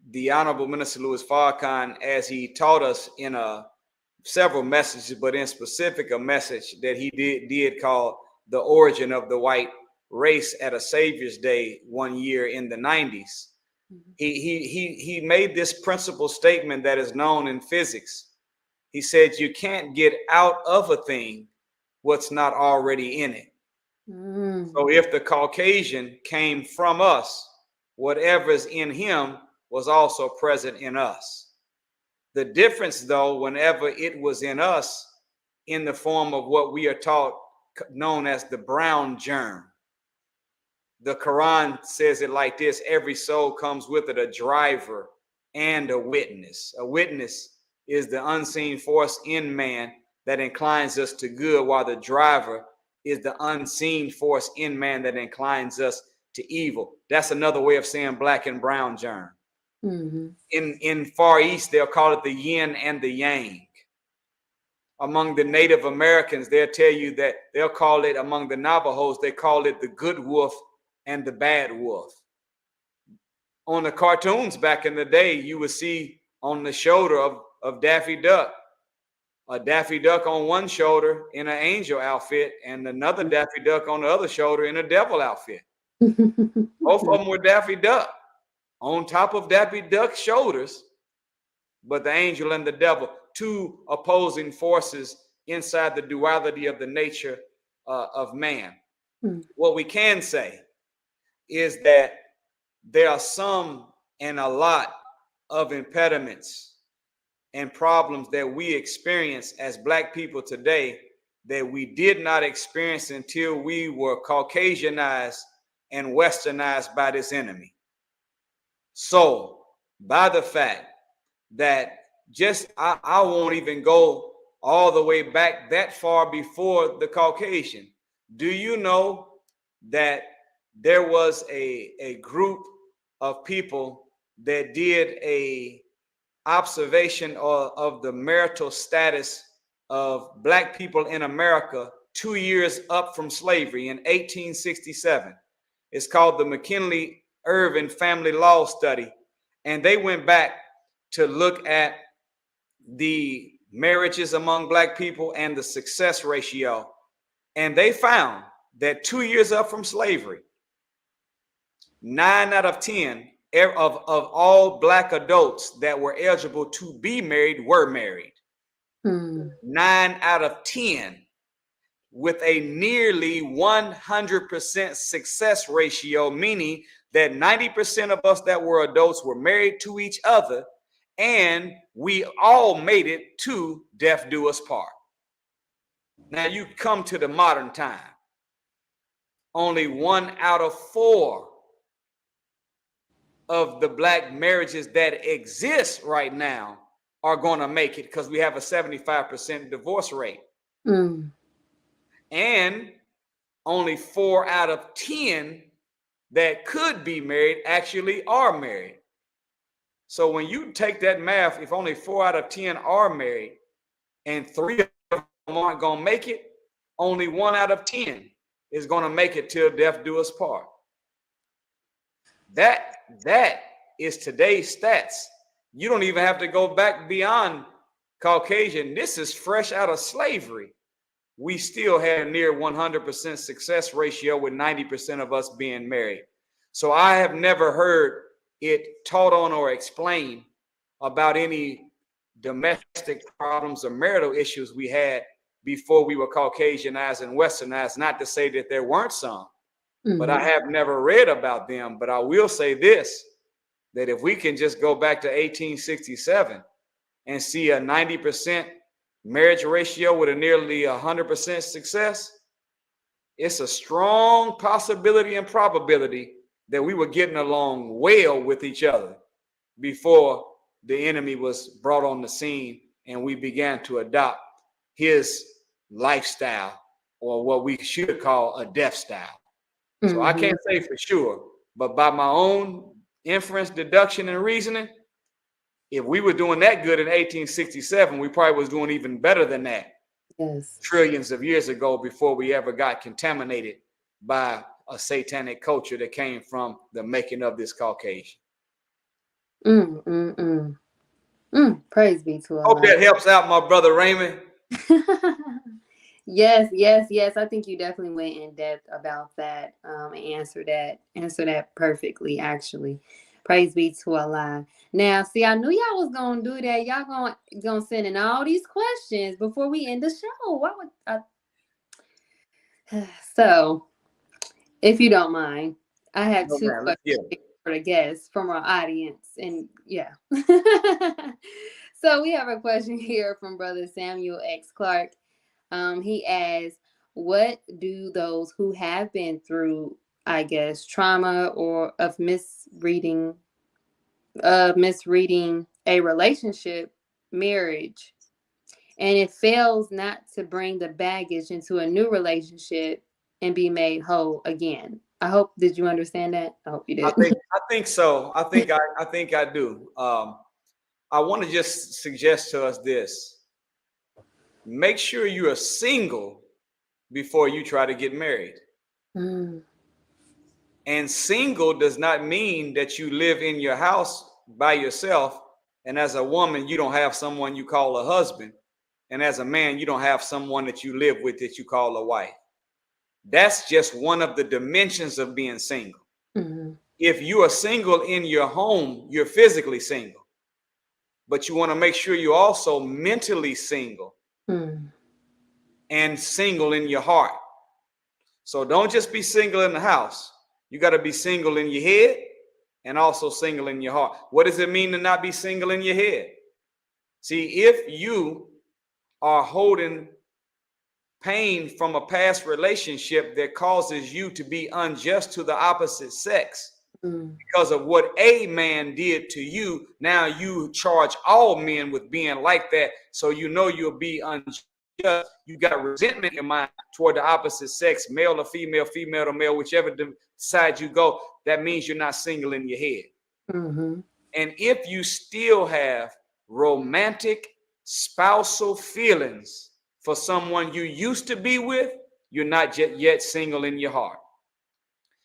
the Honorable Minister Louis Farrakhan, as he taught us in several messages, but in specific a message that he did call The Origin of the White Race at a Savior's Day one year in the 90s. He made this principal statement that is known in physics. He said, you can't get out of a thing what's not already in it. So if the Caucasian came from us, whatever's in him was also present in us. The difference, though, whenever it was in us in the form of what we are taught known as the brown germ. The Quran says it like this: every soul comes with it a driver and a witness. A witness is the unseen force in man that inclines us to good, while the driver is the unseen force in man that inclines us to evil. That's another way of saying black and brown germ. In Far East, they'll call it the yin and the yang. Among the Native Americans, they'll tell you that they'll call it, among the Navajos, they call it the good wolf and the bad wolf. On the cartoons back in the day, you would see on the shoulder of Daffy Duck, a Daffy Duck on one shoulder in an angel outfit and another Daffy Duck on the other shoulder in a devil outfit. Both of them were Daffy Duck on top of Daffy Duck's shoulders, but the angel and the devil, two opposing forces inside the duality of the nature of man. What we can say is that there are some and a lot of impediments and problems that we experience as Black people today that we did not experience until we were Caucasianized and Westernized by this enemy. So, by the fact that I won't even go all the way back that far before the Caucasian. Do you know that there was a group of people that did a observation of the marital status of Black people in America 2 years up from slavery in 1867? It's called the McKinley-Irvin Family Law Study. And they went back to look at the marriages among Black people and the success ratio. And they found that 2 years up from slavery, 9 out of 10 of all Black adults that were eligible to be married were married. 9 out of 10, with a nearly 100% success ratio, meaning that 90% of us that were adults were married to each other, and we all made it to death do us part. Now you come to the modern time. Only 1 out of 4 of the Black marriages that exist right now are going to make it, because we have a 75% divorce rate. And only 4 out of 10 that could be married actually are married. So when you take that math, if only 4 out of 10 are married and 3 of them aren't going to make it, only 1 out of 10 is going to make it till death do us part. That is today's stats. You don't even have to go back beyond Caucasian. This is fresh out of slavery. We still had a near 100% success ratio with 90% of us being married. So I have never heard it taught on or explained about any domestic problems or marital issues we had before we were Caucasianized and Westernized. Not to say that there weren't some, but I have never read about them. But I will say this, that if we can just go back to 1867 and see a 90% marriage ratio with a nearly 100% success, it's a strong possibility and probability that we were getting along well with each other before the enemy was brought on the scene and we began to adopt his lifestyle, or what we should call a death style. So I can't say for sure, but by my own inference, deduction, and reasoning, if we were doing that good in 1867, we probably was doing even better than that. Yes. Trillions of years ago, before we ever got contaminated by a satanic culture that came from the making of this Caucasian. Praise be to Allah. Hope that helps out, my brother Raymond. Yes. I think you definitely went in depth about that and answered that perfectly, actually. Praise be to Allah. Now, see, I knew y'all was gonna do that. Y'all gonna send in all these questions before we end the show. Why would I? So, if you don't mind, I have two questions for the guests from our audience, and yeah. So we have a question here from Brother Samuel X. Clark. He asks, what do those who have been through, I guess, trauma or of misreading a relationship, marriage, and it fails not to bring the baggage into a new relationship and be made whole again? Did you understand that? I hope you did. I think so. I think I do. I want to just suggest to us this. Make sure you are single before you try to get married. And single does not mean that you live in your house by yourself, and as a woman, you don't have someone you call a husband, and as a man, you don't have someone that you live with that you call a wife. That's just one of the dimensions of being single. If you are single in your home, you're physically single, but you want to make sure you're also mentally single and single in your heart. So don't just be single in the house. You got to be single in your head and also single in your heart. What does it mean to not be single in your head? See, if you are holding pain from a past relationship that causes you to be unjust to the opposite sex because of what a man did to you, now you charge all men with being like that. So you know you'll be unjust. You got resentment in your mind toward the opposite sex, male or female, female to male, whichever side you go. That means you're not single in your head. And if you still have romantic spousal feelings for someone you used to be with, you're not yet single in your heart.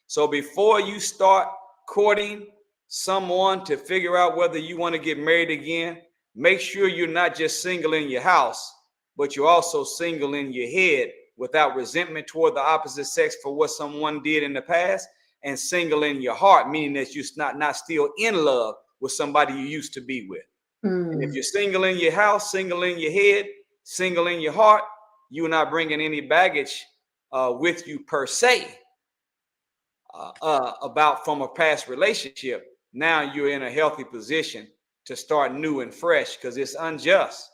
So before you start courting someone to figure out whether you want to get married again, make sure you're not just single in your house, but you're also single in your head without resentment toward the opposite sex for what someone did in the past, and single in your heart, meaning that you're not still in love with somebody you used to be with. And if you're single in your house, single in your head, single in your heart, you're not bringing any baggage with you per se about from a past relationship. Now you're in a healthy position to start new and fresh, because it's unjust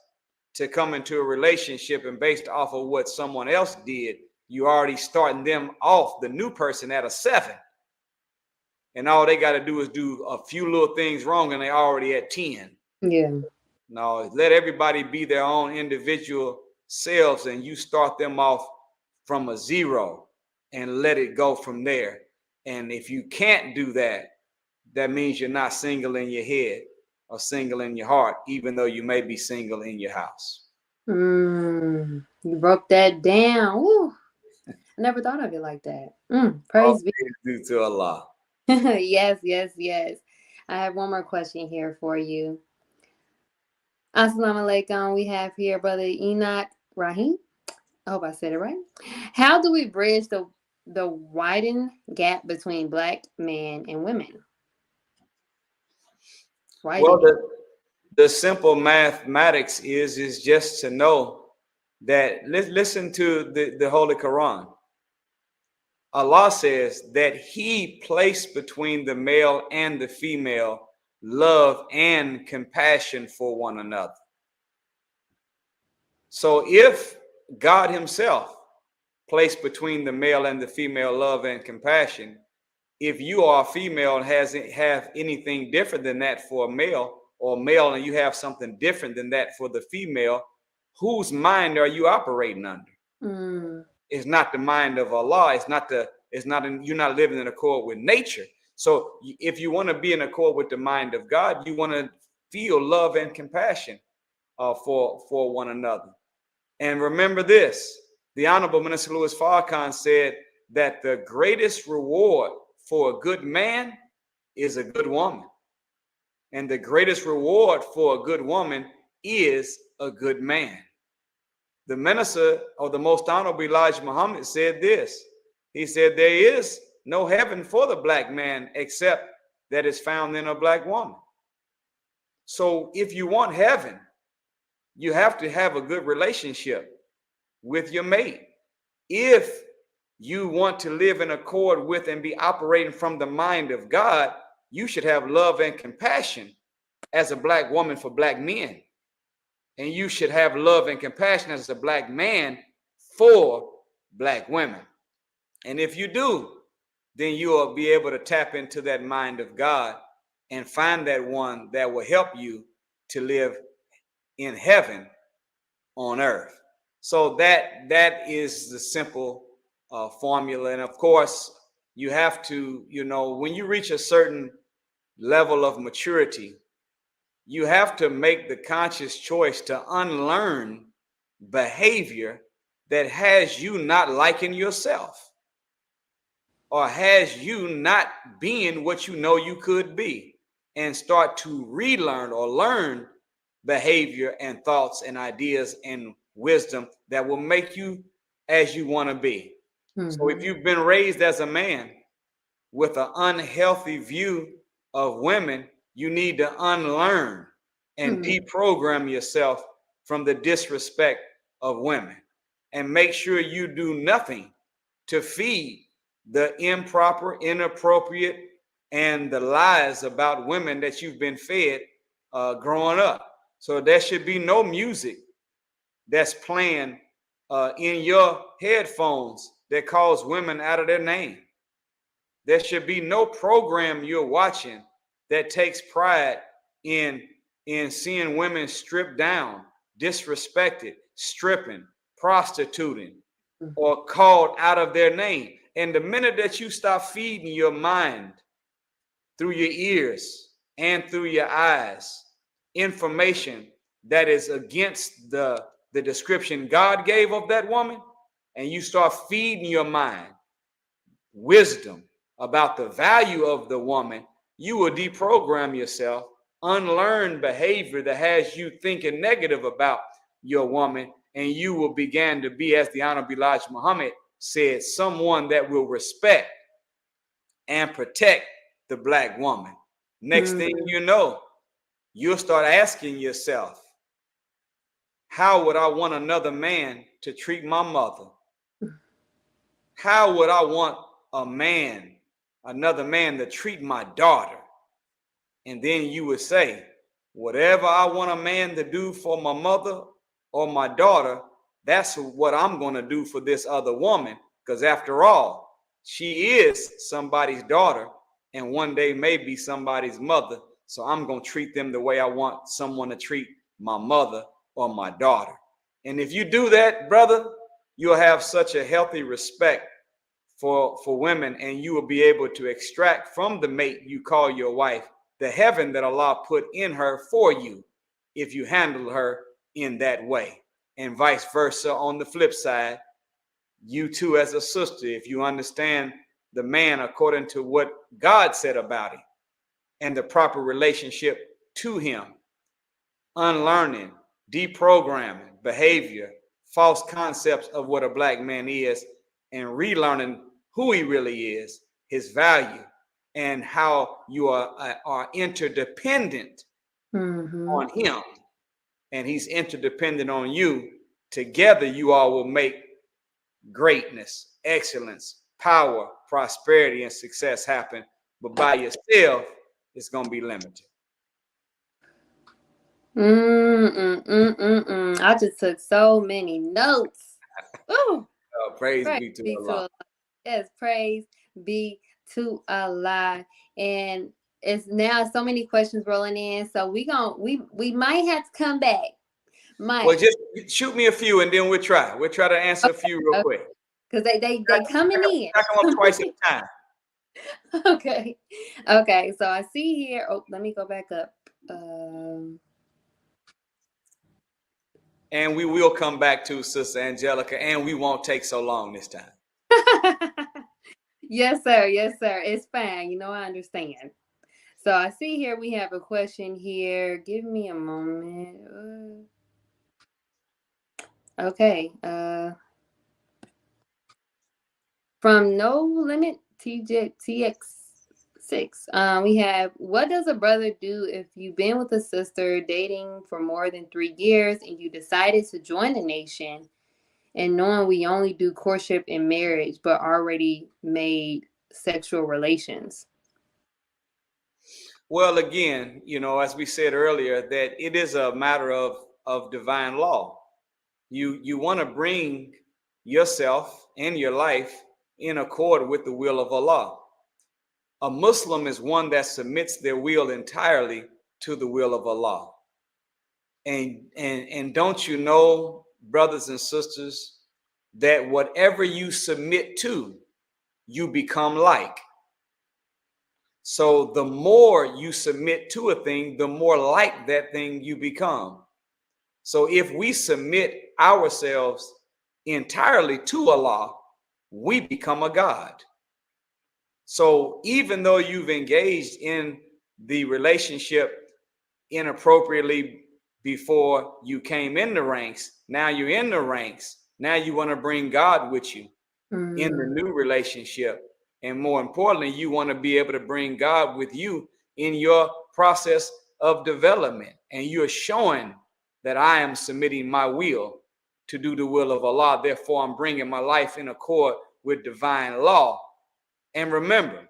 to come into a relationship and based off of what someone else did, you already starting them off, the new person, at a 7. And all they got to do is do a few little things wrong and they already at 10. Yeah. No, let everybody be their own individual selves, and you start them off from a 0 and let it go from there. And if you can't do that, that means you're not single in your head or single in your heart, even though you may be single in your house. You broke that down. Woo. I never thought of it like that. Praise be to Allah. Yes. I have one more question here for you. Assalamu alaikum. We have here Brother Enoch Rahim. I hope I said it right. How do we bridge the widened gap between Black men and women? Well, the simple mathematics is just to know that, listen to the Holy Quran. Allah says that He placed between the male and the female love and compassion for one another. So if God himself placed between the male and the female love and compassion, if you are a female and have anything different than that for a male, or male and you have something different than that for the female, whose mind are you operating under? It's not the mind of Allah. You're not living in accord with nature. So if you want to be in accord with the mind of God, you want to feel love and compassion for one another. And remember this, the Honorable Minister Louis Farrakhan said that the greatest reward for a good man is a good woman. And the greatest reward for a good woman is a good man. The minister of the Most Honorable Elijah Muhammad said this. He said, there is no heaven for the black man except that is found in a black woman. So if you want heaven, you have to have a good relationship with your mate. If you want to live in accord with and be operating from the mind of God, you should have love and compassion as a black woman for black men. And you should have love and compassion as a black man for black women. And if you do, then you will be able to tap into that mind of God and find that one that will help you to live in heaven on earth. So that is the simple formula. And of course, you have to, when you reach a certain level of maturity, you have to make the conscious choice to unlearn behavior that has you not liking yourself or has you not being what you know you could be, and start to relearn or learn behavior and thoughts and ideas and wisdom that will make you as you want to be. So if you've been raised as a man with an unhealthy view of women, you need to unlearn and deprogram yourself from the disrespect of women, and make sure you do nothing to feed the improper, inappropriate, and the lies about women that you've been fed growing up. So there should be no music that's playing in your headphones that calls women out of their name. There should be no program you're watching that takes pride in seeing women stripped down, disrespected, stripping, prostituting, or called out of their name. And the minute that you stop feeding your mind through your ears and through your eyes information that is against the description God gave of that woman, and you start feeding your mind wisdom about the value of the woman, you will deprogram yourself, unlearn behavior that has you thinking negative about your woman, and you will begin to be, as the Honorable Elijah Muhammad said, someone that will respect and protect the black woman. Next thing you know, you'll start asking yourself, how would I want another man to treat my mother? How would I want another man to treat my daughter? And then you would say, whatever I want a man to do for my mother or my daughter, that's what I'm going to do for this other woman. Because after all, she is somebody's daughter and one day may be somebody's mother. So I'm going to treat them the way I want someone to treat my mother or my daughter. And if you do that, brother, you'll have such a healthy respect for women, and you will be able to extract from the mate you call your wife the heaven that Allah put in her for you if you handle her in that way. And vice versa on the flip side, you too as a sister, if you understand the man according to what God said about him and the proper relationship to him, unlearning, deprogramming behavior, false concepts of what a black man is, and relearning who he really is, his value, and how you are interdependent on him, and he's interdependent on you. Together, you all will make greatness, excellence, power, prosperity, and success happen. But by yourself, it's going to be limited. I just took so many notes. Ooh, Praise praise be to be to Allah. Allah. Yes, praise be to Allah. And it's now so many questions rolling in. So we might have to come back. Well, Might. just shoot me a few and then we'll try. We'll try to answer a few real Okay. quick. Because they coming in. I come up twice at a time. Okay. Okay. So I see here. Oh, let me go back up. And we will come back to Sister Angelica, and we won't take so long this time. Yes, sir. Yes, sir. It's fine. You know, I understand. So I see here we have a question here. Give me a moment. Okay. From No Limit TX6. We have, what does a brother do if you've been with a sister dating for more than 3 years and you decided to join the nation, and knowing we only do courtship and marriage but already made sexual relations? Well, again, as we said earlier, that it is a matter of divine law. You want to bring yourself and your life in accord with the will of Allah. A Muslim is one that submits their will entirely to the will of Allah. And don't you know, brothers and sisters, that whatever you submit to, you become like. So the more you submit to a thing, the more like that thing you become. So if we submit ourselves entirely to Allah, we become a God. So even though you've engaged in the relationship inappropriately before you came in the ranks, now you're in the ranks. Now you want to bring God with you in the new relationship. And more importantly, you want to be able to bring God with you in your process of development. And you're showing that I am submitting my will to do the will of Allah. Therefore, I'm bringing my life in accord with divine law. And remember,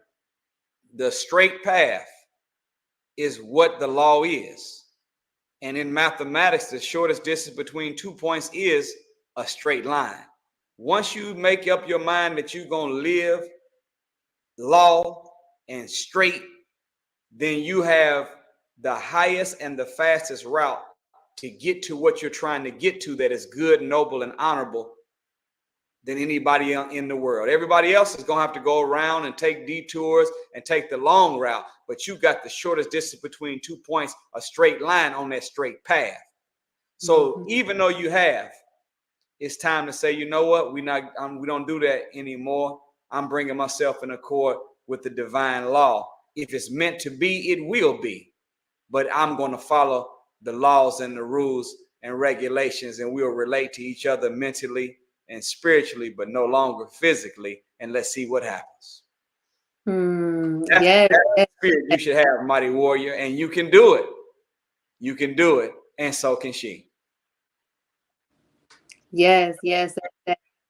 the straight path is what the law is. And in mathematics, the shortest distance between 2 points is a straight line. Once you make up your mind that you're going to live law and straight, then you have the highest and the fastest route to get to what you're trying to get to that is good, noble, and honorable than anybody in the world. Everybody else is going to have to go around and take detours and take the long route, but you got the shortest distance between 2 points, a straight line on that straight path. So even though you have, it's time to say, you know what, we don't do that anymore. I'm bringing myself in accord with the divine law. If it's meant to be, it will be. But I'm going to follow the laws and the rules and regulations, and we'll relate to each other mentally and spiritually, but no longer physically. And let's see what happens. That's the spirit you should have, mighty warrior, and you can do it. You can do it, and so can she. Yes,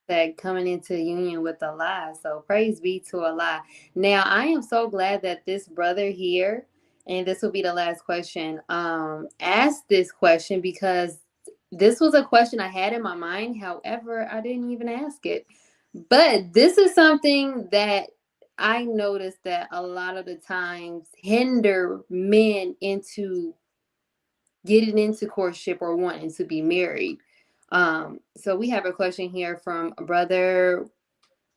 that coming into union with Allah. So praise be to Allah. Now, I am so glad that this brother here, and this will be the last question, asked this question, because this was a question I had in my mind. However, I didn't even ask it. But this is something that I noticed that a lot of the times hinder men into getting into courtship or wanting to be married. So we have a question here from Brother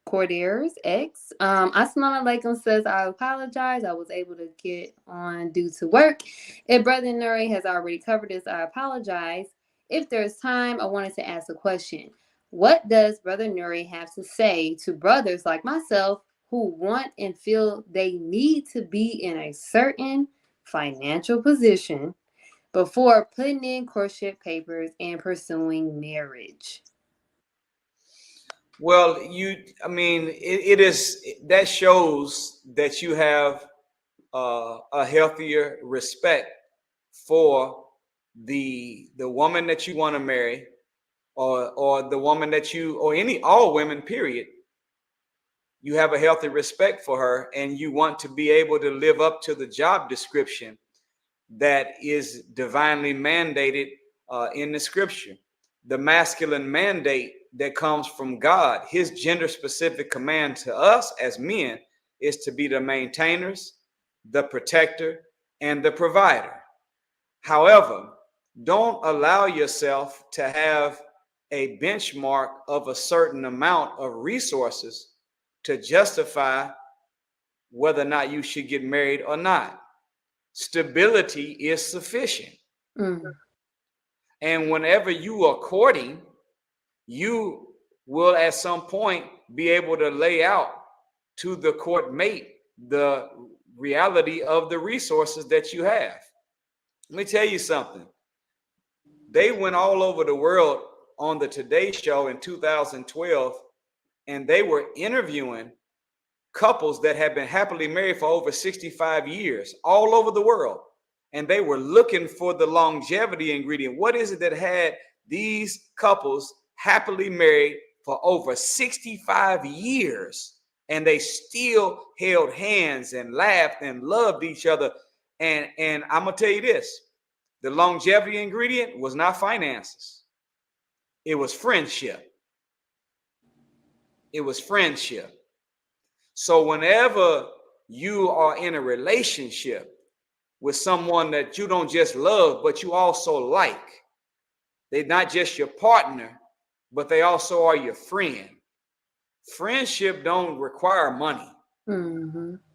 Corderas X. Assalamu alaikum says, I apologize. I was able to get on due to work. If Brother Nuri has already covered this, I apologize. If there's time, I wanted to ask a question. What does Brother Nuri have to say to brothers like myself who want and feel they need to be in a certain financial position before putting in courtship papers and pursuing marriage? Well, it is, that shows that you have a healthier respect for the woman that you want to marry, or the woman that all women, period. You have a healthy respect for her, and you want to be able to live up to the job description that is divinely mandated in the scripture. The masculine mandate that comes from God, his gender specific command to us as men is to be the maintainers, the protector, and the provider. However, don't allow yourself to have a benchmark of a certain amount of resources to justify whether or not you should get married or not. Stability is sufficient. And whenever you are courting, you will at some point be able to lay out to the court mate the reality of the resources that you have. Let me tell you something. They went all over the world on the Today Show in 2012, and they were interviewing couples that had been happily married for over 65 years all over the world. And they were looking for the longevity ingredient. What is it that had these couples happily married for over 65 years? And they still held hands and laughed and loved each other. And I'm going to tell you this. The longevity ingredient was not finances. It was friendship. It was friendship. So whenever you are in a relationship with someone that you don't just love, but you also like, they're not just your partner, but they also are your friend. Friendship don't require money.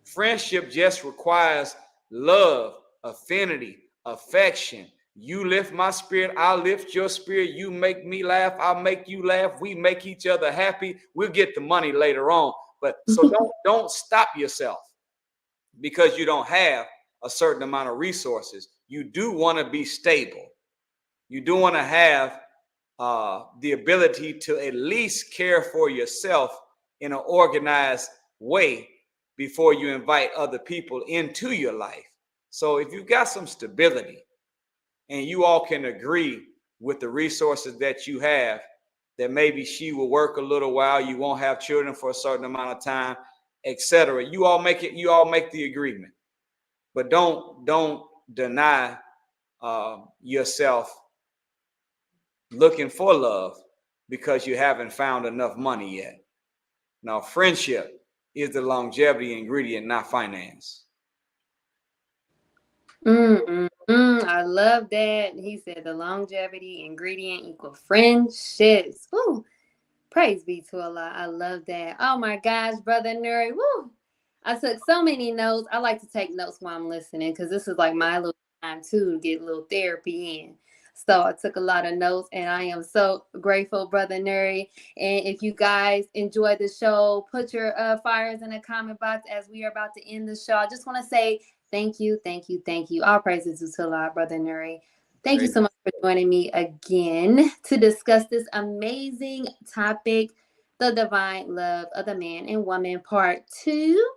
Friendship just requires love, affinity, affection. You lift my spirit, I'll lift your spirit. You make me laugh, I'll make you laugh. We make each other happy. We'll get the money later on. But so don't stop yourself because you don't have a certain amount of resources. You do want to be stable. You do want to have the ability to at least care for yourself in an organized way before you invite other people into your life. So if you've got some stability and you all can agree with the resources that you have, that maybe she will work a little while, you won't have children for a certain amount of time, etc. You all make the agreement. But don't deny yourself looking for love because you haven't found enough money yet. Now, friendship is the longevity ingredient, not finance. I love that. He said the longevity ingredient equal friendships. Woo. Praise be to Allah. I love that. Oh my gosh, Brother Nuri. Woo. I took so many notes. I like to take notes while I'm listening because this is like my little time too to get a little therapy in. So I took a lot of notes and I am so grateful, Brother Nuri. And if you guys enjoyed the show, put your fires in the comment box as we are about to end the show. I just want to say thank you. All praises to Allah, Brother Nuri. Thank you so much for joining me again to discuss this amazing topic, the divine love of the man and woman, part 2.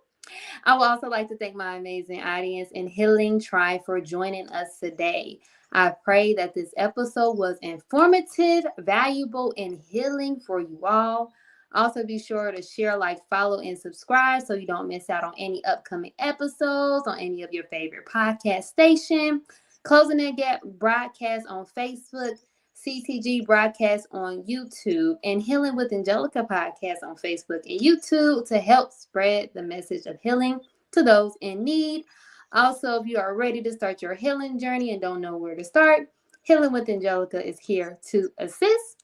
I would also like to thank my amazing audience and Healing Tribe for joining us today. I pray that this episode was informative, valuable, and healing for you all. Also, be sure to share, like, follow, and subscribe so you don't miss out on any upcoming episodes on any of your favorite podcast station. Closing the Gap broadcast on Facebook, CTG broadcast on YouTube, and Healing with Angelica podcast on Facebook and YouTube to help spread the message of healing to those in need. Also, if you are ready to start your healing journey and don't know where to start, Healing with Angelica is here to assist,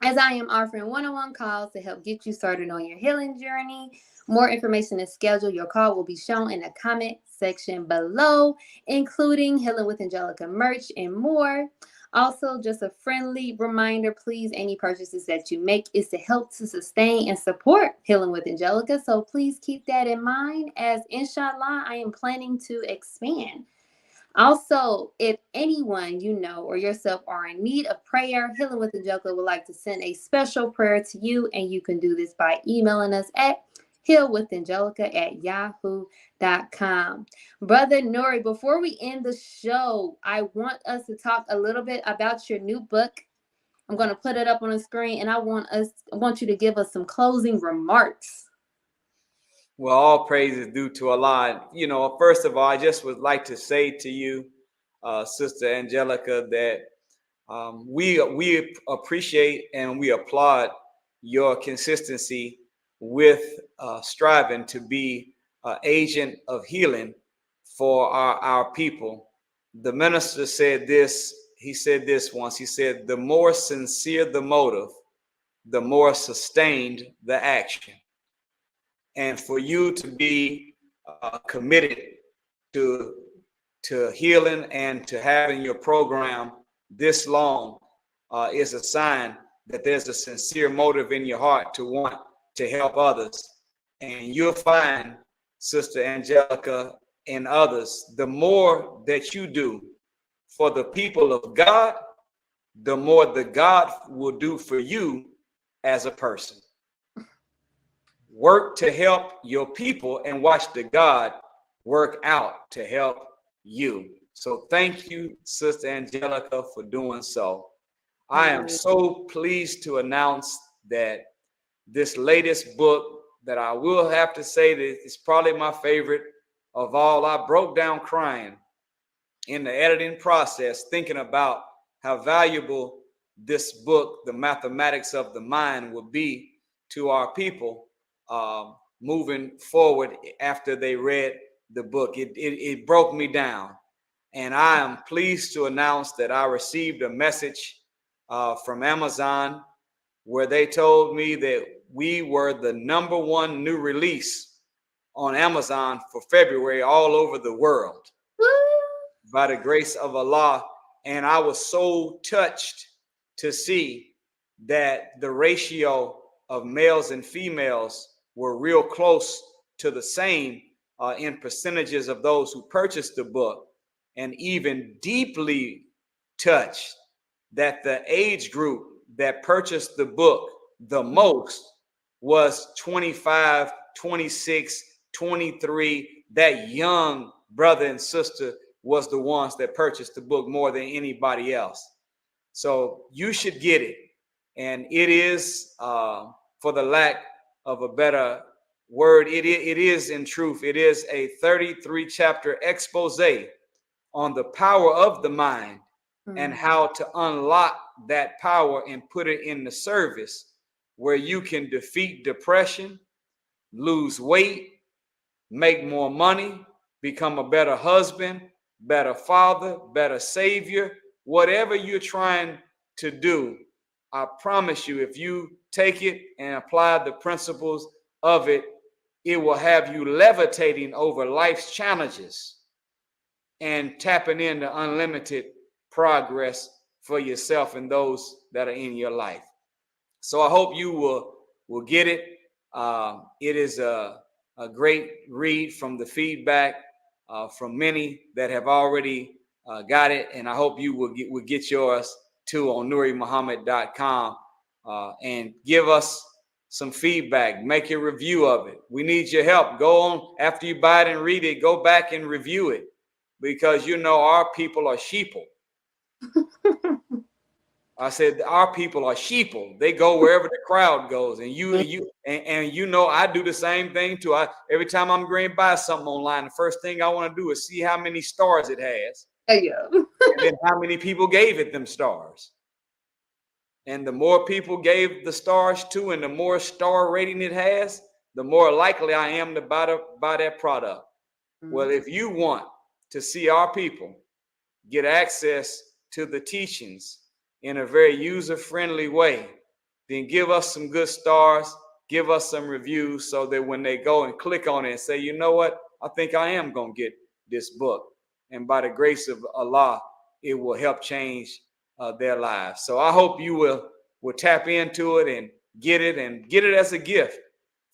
as I am offering one-on-one calls to help get you started on your healing journey. More information and schedule your call will be shown in the comment section below, including Healing with Angelica merch and more. Also, just a friendly reminder, please, any purchases that you make is to help to sustain and support Healing with Angelica. So please keep that in mind, as inshallah, I am planning to expand. Also, if anyone you know or yourself are in need of prayer, Healing with Angelica would like to send a special prayer to you, and you can do this by emailing us at healwithangelica@yahoo.com. Brother Nuri, before we end the show, I want us to talk a little bit about your new book. I'm going to put it up on the screen, and I want you to give us some closing remarks. Well, all praise is due to Allah. You know, first of all, I just would like to say to you, Sister Angelica, that we appreciate and we applaud your consistency with striving to be an agent of healing for our people. The minister said this. He said this once. He said, "The more sincere the motive, the more sustained the action." And for you to be committed to healing and to having your program this long is a sign that there's a sincere motive in your heart to want to help others. And you'll find, Sister Angelica and others, the more that you do for the people of God, the more the God will do for you as a person. Work to help your people and watch the God work out to help you. So thank you, Sister Angelica, for doing so. I am so pleased to announce that this latest book, that I will have to say that it's probably my favorite of all, I broke down crying in the editing process, thinking about how valuable this book, The Mathematics of the Mind, will be to our people moving forward after they read the book. It broke me down. And I am pleased to announce that I received a message from Amazon where they told me that we were the #1 new release on Amazon for February all over the world. By the grace of Allah. And I was so touched to see that the ratio of males and females were real close to the same in percentages of those who purchased the book, and even deeply touched that the age group that purchased the book the most was 25, 26, 23. That young brother and sister was the ones that purchased the book more than anybody else. So you should get it. And it is, for the lack of a better word, it is in truth, it is a 33 chapter expose on the power of the mind and how to unlock that power and put it in the service where you can defeat depression, lose weight, make more money, become a better husband, better father, better savior, whatever you're trying to do. I promise you, if you take it and apply the principles of it, it will have you levitating over life's challenges and tapping into unlimited progress for yourself and those that are in your life. So I hope you will get it. It is a great read from the feedback from many that have already got it, and I hope you will get yours too on NuriMuhammad.com and give us some feedback. Make a review of it. We need your help. Go on after you buy it and read it. Go back and review it, because you know our people are sheeple. I said our people are sheeple. They go wherever the crowd goes, and you know I do the same thing too. Every time I'm going to buy something online, the first thing I want to do is see how many stars it has, and then how many people gave it them stars. And the more people gave the stars to, and the more star rating it has, the more likely I am to buy that product. Well, if you want to see our people get access to the teachings in a very user-friendly way, then give us some good stars, give us some reviews, so that when they go and click on it and say, you know what, I think I am going to get this book. And by the grace of Allah, it will help change their lives. So I hope you will tap into it and get it as a gift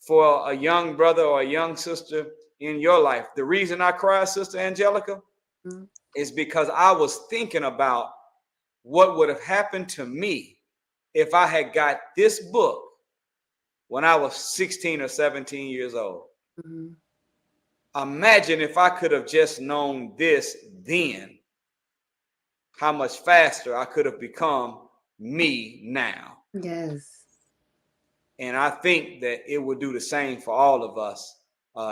for a young brother or a young sister in your life. The reason I cry, Sister Angelica, is because I was thinking about what would have happened to me if I had got this book when I was 16 or 17 years old. Imagine if I could have just known this then, how much faster I could have become me now. Yes. And I think that it will do the same for all of us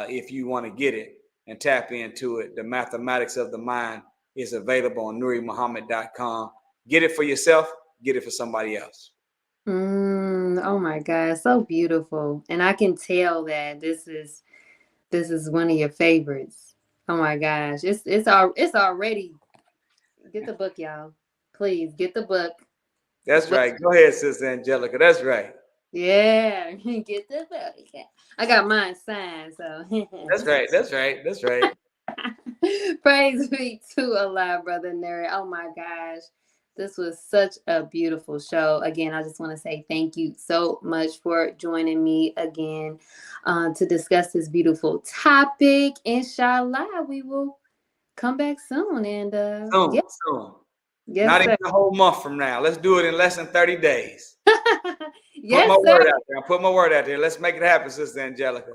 if you want to get it and tap into it. The Mathematics of the Mind is available on NuriMuhammad.com. Get it for yourself, get it for somebody else. Oh my God, so beautiful. And I can tell that this is one of your favorites. Oh my gosh. It's already. Get the book, y'all. Please get the book. That's right. Go ahead, Sister Angelica. That's right. Yeah, get the book. I got mine signed, so That's right. That's right. That's right. praise be to Allah, Brother Nuri. Oh my gosh. This was such a beautiful show. Again, I just want to say thank you so much for joining me again to discuss this beautiful topic. Inshallah, we will come back soon. And Soon. yes, Not sir. even a whole month from now. Let's do it in less than 30 days. Yes, Put my sir. word out there. Put my word out there. Let's make it happen, Sister Angelica.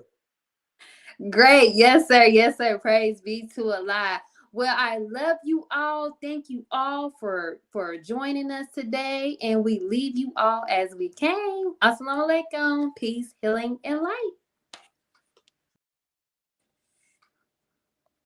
Great. Yes, sir. Yes, sir. Praise be to Allah. Well, I love you all. Thank you all for joining us today. And we leave you all as we came. Assalamu alaikum. Peace, healing, and light.